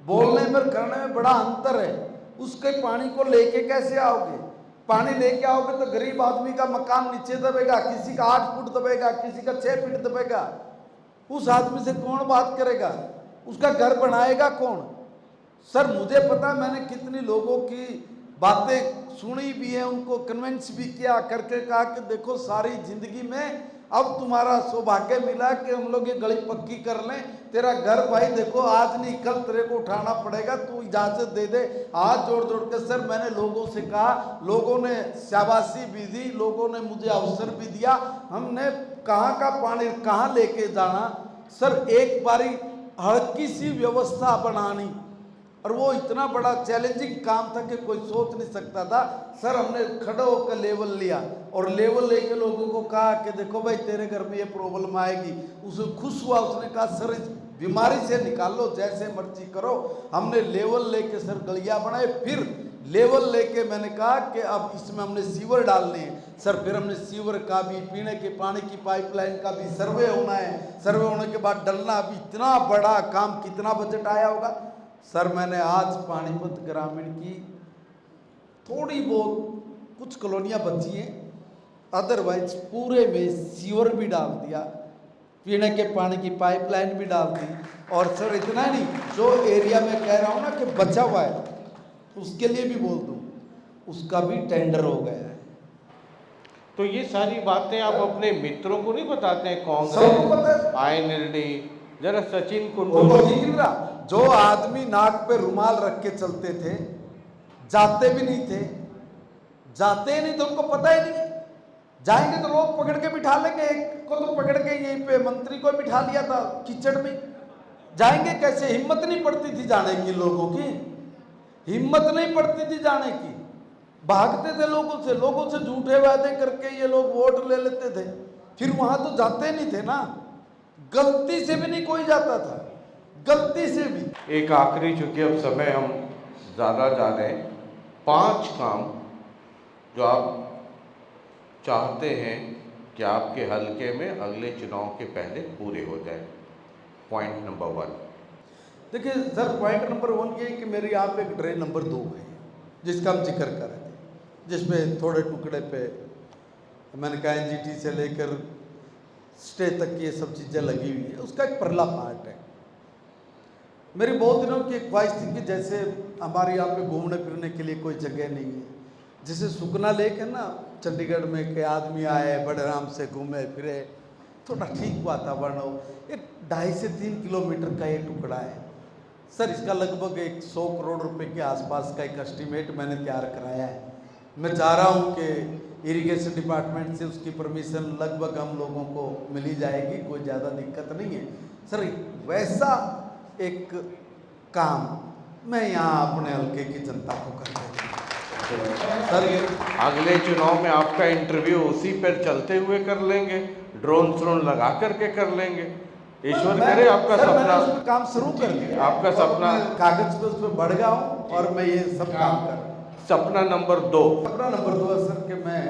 [SPEAKER 3] बोलने में करने में बड़ा अंतर है। उसके पानी को लेके कैसे आओगे? पानी लेके आओगे तो गरीब आदमी का मकान नीचे दबेगा, किसी का 8 फुट दबेगा, किसी का 6 फीट दबेगा। उस आदमी से कौन बात करेगा? उसका घर बनाएगा कौन? सर मुझे पता, मैंने कितनी लोगों की बातें सुनी भी है, उनको कन्विंस भी किया, करके कहा कि देखो सारी जिंदगी में अब तुम्हारा सौभाग्य मिला कि हम लोग ये गली पक्की कर लें, तेरा घर भाई देखो आज नहीं कल तेरे को उठाना पड़ेगा, तू इजाजत दे दे। हाथ जोड़ जोड़ के सर मैंने लोगों से कहा, लोगों ने शाबाशी भी दी, लोगों ने मुझे अवसर भी दिया, हमने कहाँ का पानी कहाँ लेके जाना। सर एक बारी हल्की सी व्यवस्था बनानी, और वो इतना बड़ा चैलेंजिंग काम था कि कोई सोच नहीं सकता था। सर हमने खड़े होकर लेवल लिया और लेवल लेके लोगों को कहा कि देखो भाई तेरे घर में ये प्रॉब्लम आएगी। उसे खुश हुआ, उसने कहा सर इस बीमारी से निकाल लो, जैसे मर्जी करो। हमने लेवल लेके सर गलियां बनाए, फिर लेवल लेके मैंने कहा कि अब इसमें हमने सीवर डालने हैं। सर फिर हमने सीवर का भी, पीने के पानी की पाइपलाइन का भी सर्वे होना है। सर्वे होने के बाद डलना। अब इतना बड़ा काम, कितना बजट आया होगा सर। मैंने आज पानीपत ग्रामीण की थोड़ी बहुत कुछ कॉलोनियाँ बची हैं, अदरवाइज पूरे में सीवर भी डाल दिया, पीने के पानी की पाइपलाइन भी डाल दी। और सर इतना नहीं, जो एरिया में कह रहा हूँ ना कि बचा हुआ है, उसके लिए भी बोल दूँ, उसका भी टेंडर हो गया है।
[SPEAKER 1] तो ये सारी बातें आप अपने मित्रों को नहीं बताते हैं?
[SPEAKER 3] सबको पता है।
[SPEAKER 1] कांग्रेस, आईएनएलडी, जरा सचिन
[SPEAKER 3] कुंडू, जो आदमी नाक पे रुमाल रख के चलते थे, जाते भी नहीं थे, जाते ही नहीं थे, उनको पता ही नहीं। जाएंगे तो लोग पकड़ के बिठा लेंगे। एक को तो पकड़ के यहीं पे मंत्री को बिठा लिया था कीचड़ में। जाएंगे कैसे? हिम्मत नहीं पड़ती थी जाने की, लोगों की हिम्मत नहीं पड़ती थी जाने की। भागते थे लोगों से झूठे वादे करके ये लोग वोट ले लेते थे, फिर वहां तो जाते नहीं थे ना। गलती से भी नहीं कोई जाता था, गलती से भी।
[SPEAKER 1] एक आखिरी, चूंकि अब समय हम ज़्यादा जाने, 5 काम जो आप चाहते हैं कि आपके हलके में अगले चुनाव के पहले पूरे हो जाए। Point number 1।
[SPEAKER 3] देखिए सर, पॉइंट नंबर 1 ये कि मेरे यहाँ पे एक ड्रेन नंबर 2 है, जिसका हम जिक्र कर रहे थे, जिसमें थोड़े टुकड़े पे मैंने कहा एनजीटी से लेकर स्टे तक ये सब चीज़ें लगी हुई है, उसका एक परला पार्ट है। मेरी बहुत दिनों की एक ख्वाहिश थी कि जैसे हमारे यहाँ पे घूमने फिरने के लिए कोई जगह नहीं है, जैसे सुखना लेक है ना चंडीगढ़ में, के आदमी आए बड़े आराम से घूमे फिरे, थोड़ा ठीक वातावरण हो। एक 2.5 से 3 किलोमीटर का ये टुकड़ा है सर। इसका लगभग 100 करोड़ रुपए के आसपास का एक एस्टीमेट मैंने तैयार कराया है। मैं चाह रहा हूँ कि इरिगेशन डिपार्टमेंट से उसकी परमिशन लगभग हम लोगों को मिल ही जाएगी, कोई ज़्यादा दिक्कत नहीं है सर। वैसा एक काम मैं यहाँ अपने हल्के की जनता को करता हूँ
[SPEAKER 1] सर। अगले चुनाव में आपका इंटरव्यू उसी पर चलते हुए कर लेंगे, ड्रोन श्रोन लगा करके कर लेंगे। ईश्वर करे आपका सपना,
[SPEAKER 3] उसमें काम शुरू कर दिया,
[SPEAKER 1] आपका सपना
[SPEAKER 3] कागज पे उस पर बढ़ गया हूँ और मैं ये सब काम कर रहा हूँ।
[SPEAKER 1] सपना नंबर 2।
[SPEAKER 3] सपना नंबर 2 है सर कि मैं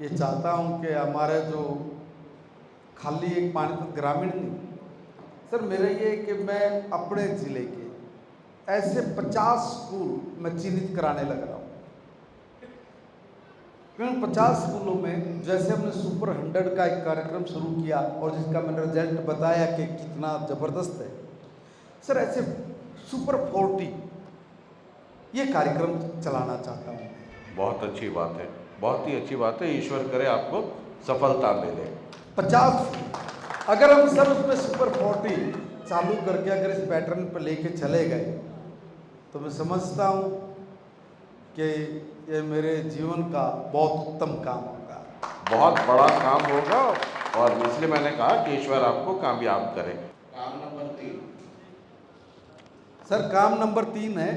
[SPEAKER 3] ये चाहता हूँ कि हमारे जो खाली एक पानीपत ग्रामीण नहीं सर, मेरा ये कि मैं अपने ज़िले के ऐसे 50 स्कूल मैं चिन्हित कराने लग रहा हूँ। क्योंकि 50 स्कूलों में जैसे हमने सुपर 100 का एक कार्यक्रम शुरू किया और जिसका मैंने रिजल्ट बताया कि कितना ज़बरदस्त है सर, ऐसे सुपर 40 ये कार्यक्रम चलाना चाहता हूँ।
[SPEAKER 1] बहुत अच्छी बात है, बहुत ही अच्छी बात है। ईश्वर करे आपको सफलता मिले।
[SPEAKER 3] 50 अगर हम सर उसमें सुपर 40 चालू करके अगर इस पैटर्न पर लेके चले गए तो मैं समझता हूँ कि ये मेरे जीवन का बहुत उत्तम काम होगा,
[SPEAKER 1] बहुत बड़ा काम होगा। और इसलिए मैंने कहा कि ईश्वर आपको कामयाब करे। काम नंबर 3
[SPEAKER 3] सर, काम नंबर 3 है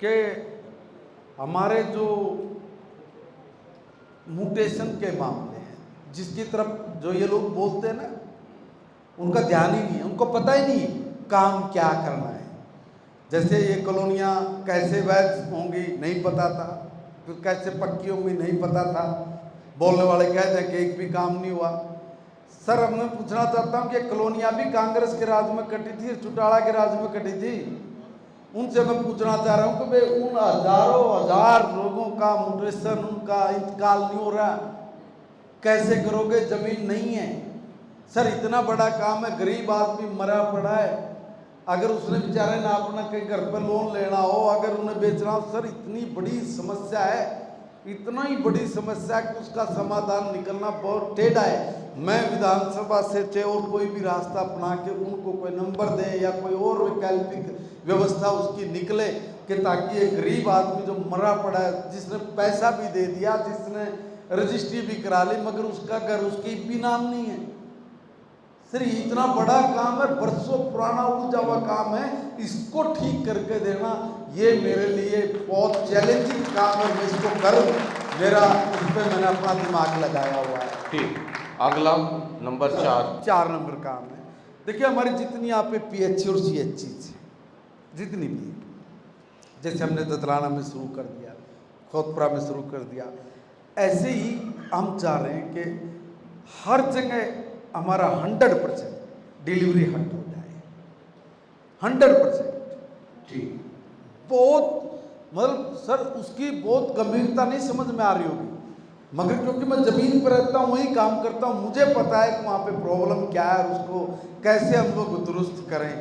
[SPEAKER 3] कि हमारे जो म्यूटेशन के मामले हैं, जिसकी तरफ जो ये लोग बोलते हैं ना, उनका ध्यान ही नहीं है, उनको पता ही नहीं काम क्या करना है। जैसे ये कॉलोनियाँ कैसे वैध होंगी नहीं पता था, फिर कैसे पक्की होंगी नहीं पता था। बोलने वाले कहते हैं कि एक भी काम नहीं हुआ। सर, अब मैं पूछना चाहता हूँ कि कॉलोनियाँ भी कांग्रेस के राज में कटी थी, चौटाला के राज में कटी थी। उनसे मैं पूछना चाह रहा हूँ कि भाई उन हजारों हजार लोगों का म्यूटेशन, उनका इंतकाल नहीं हो रहा, कैसे करोगे? जमीन नहीं है सर, इतना बड़ा काम है, गरीब आदमी मरा पड़ा है, अगर उसने बेचारे ना अपना कहीं घर पर लोन लेना हो, अगर उन्हें बेचना हो, सर इतनी बड़ी समस्या है, इतना ही बड़ी समस्या है कि उसका समाधान निकलना बहुत टेढ़ा है। मैं विधानसभा से चाहे और कोई भी रास्ता अपना के उनको कोई नंबर दें या कोई और वैकल्पिक व्यवस्था उसकी निकले कि ताकि एक गरीब आदमी जो मरा पड़ा है, जिसने पैसा भी दे दिया, जिसने रजिस्ट्री भी करा ली, मगर उसका घर उसके भी नाम नहीं है। सर इतना बड़ा काम है, बरसों पुराना उलझा हुआ काम है, इसको ठीक करके देना ये मेरे लिए बहुत चैलेंजिंग काम है। मैं इसको करूँ, मेरा उस पर मैंने अपना दिमाग लगाया हुआ है।
[SPEAKER 1] ठीक, अगला नंबर
[SPEAKER 3] 4 नंबर काम है। देखिए हमारी जितनी यहाँ पे PH और CH जितनी भी, जैसे हमने दतलाना में शुरू कर दिया, खोतपुरा में शुरू कर दिया, ऐसे ही हम चाह रहे हैं कि हर जगह हमारा 100% डिलीवरी हट हो जाए, 100%। ठीक, बहुत मतलब सर उसकी बहुत गंभीरता नहीं समझ में आ रही होगी, मगर क्योंकि मैं ज़मीन पर रहता हूँ, वहीं काम करता हूँ, मुझे पता है कि वहाँ पे प्रॉब्लम क्या है और उसको कैसे हम लोग दुरुस्त करें।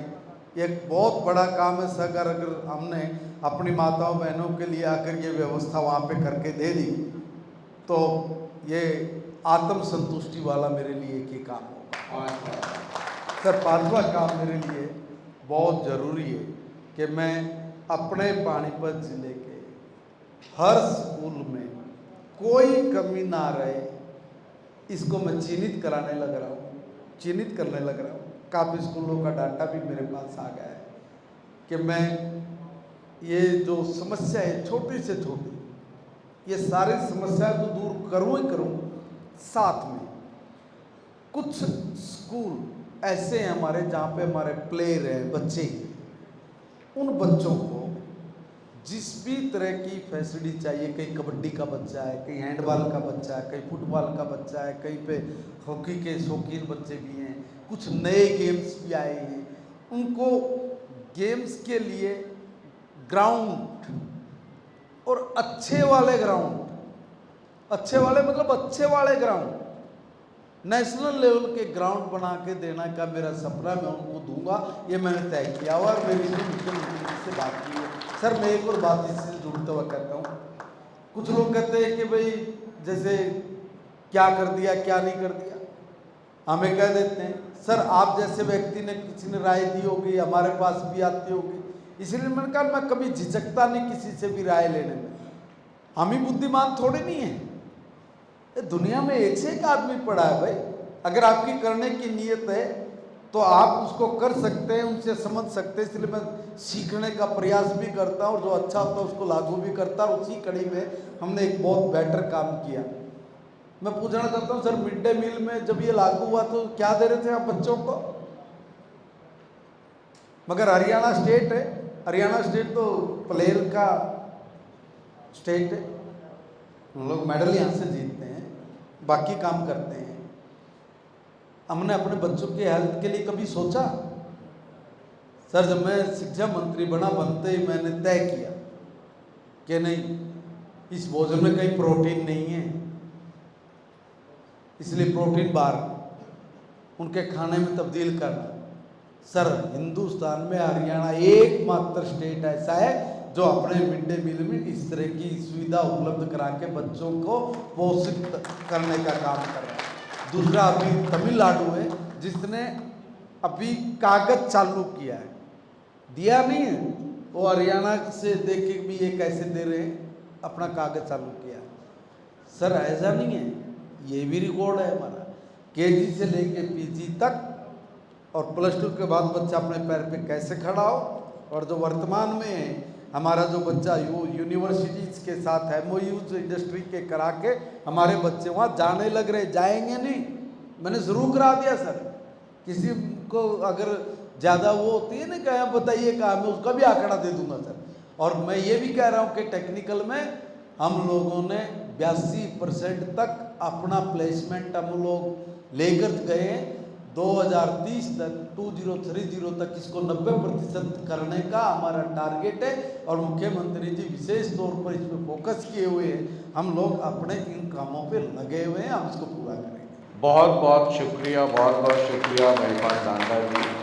[SPEAKER 3] ये एक बहुत बड़ा काम है सर। अगर हमने अपनी माताओं बहनों के लिए अगर ये व्यवस्था वहाँ पे करके दे दी तो ये आत्म संतुष्टि वाला मेरे लिए एक ही काम होगा। सर 5वां काम मेरे लिए बहुत ज़रूरी है कि मैं अपने पानीपत ज़िले के हर स्कूल में कोई कमी ना रहे, इसको मैं चिन्हित कराने लग रहा हूँ, चिन्हित करने लग रहा हूँ। काफ़ी स्कूलों का डाटा भी मेरे पास आ गया है कि मैं ये जो समस्या है छोटी से छोटी, ये सारी समस्या तो दूर करूँ ही करूँ, साथ में कुछ स्कूल ऐसे हैं हमारे जहाँ पे हमारे प्लेयर हैं, बच्चे, उन बच्चों को जिस भी तरह की फैसिलिटी चाहिए, कहीं कबड्डी का बच्चा है, कहीं हैंडबॉल का बच्चा है, कहीं फुटबॉल का बच्चा है, कहीं पे हॉकी के शौकीन बच्चे भी हैं, कुछ नए गेम्स भी आए हैं, उनको गेम्स के लिए ग्राउंड और अच्छे वाले ग्राउंड, अच्छे वाले मतलब अच्छे वाले ग्राउंड, नेशनल लेवल के ग्राउंड बना के देना का मेरा सपना मैं उनको दूंगा, ये मैंने तय किया हुआ और मेरी मुख्यमंत्री से बात की है। सर मैं एक और बात इससे जुड़ते हुए कहता हूँ, कुछ लोग कहते हैं कि भाई जैसे क्या कर दिया क्या नहीं कर दिया, हमें कह देते हैं सर आप जैसे व्यक्ति ने किसी ने राय दी होगी, हमारे पास भी आती होगी, इसलिए मैंने कहा मैं कभी झिझकता नहीं किसी से भी राय लेने में। हम ही बुद्धिमान थोड़े नहीं हैं, दुनिया में एक से एक आदमी पड़ा है भाई। अगर आपकी करने की नीयत है तो आप उसको कर सकते हैं, उनसे समझ सकते हैं, इसलिए मैं सीखने का प्रयास भी करता हूँ और जो अच्छा होता है उसको लागू भी करता हूँ। उसी कड़ी में हमने एक बहुत बेटर काम किया। मैं पूछना चाहता हूँ सर, मिड डे मील में जब ये लागू हुआ तो क्या दे रहे थे आप बच्चों को? मगर हरियाणा स्टेट है, हरियाणा स्टेट तो प्लेयर का स्टेट है, हम लोग मेडल यहाँ से जीतते हैं, बाकी काम करते हैं। हमने अपने बच्चों के हेल्थ के लिए कभी सोचा? सर जब मैं शिक्षा मंत्री बना, बनते ही मैंने तय किया कि नहीं, इस भोजन में कहीं प्रोटीन नहीं है, इसलिए प्रोटीन बार उनके खाने में तब्दील करना। सर हिंदुस्तान में हरियाणा एकमात्र स्टेट ऐसा है जो अपने मिड डे मील में इस तरह की सुविधा उपलब्ध करा के बच्चों को पोषित करने का काम कर रहा है। दूसरा अभी तमिलनाडु है जिसने अभी कागज चालू किया है, दिया नहीं है, वो हरियाणा से देख के भी ये कैसे दे रहे हैं, अपना कागज चालू किया। सर ऐसा नहीं है, ये भी रिकॉर्ड है हमारा, KG से लेके PG तक और +2 के बाद बच्चा अपने पैर पे कैसे खड़ा हो। और जो वर्तमान में है हमारा जो बच्चा यूनिवर्सिटीज़ के साथ MOUs इंडस्ट्री के करा के हमारे बच्चे वहाँ जाने लग रहे, जाएंगे नहीं, मैंने शुरू करा दिया सर। किसी को अगर ज़्यादा वो होती है ना, क्या बताइए कहाँ, मैं उसका भी आंकड़ा दे दूंगा सर। और मैं ये भी कह रहा हूँ कि टेक्निकल में हम लोगों ने 82% तक अपना प्लेसमेंट हम लोग लेकर गए हैं। 2030 तक 2030 तक इसको 90% करने का हमारा टारगेट है और मुख्यमंत्री जी विशेष तौर पर इस पर फोकस किए हुए हैं। हम लोग अपने इन कामों पे लगे हुए हैं, हम इसको पूरा करेंगे।
[SPEAKER 1] बहुत बहुत शुक्रिया, बहुत बहुत शुक्रिया महिपाल ढांडा जी।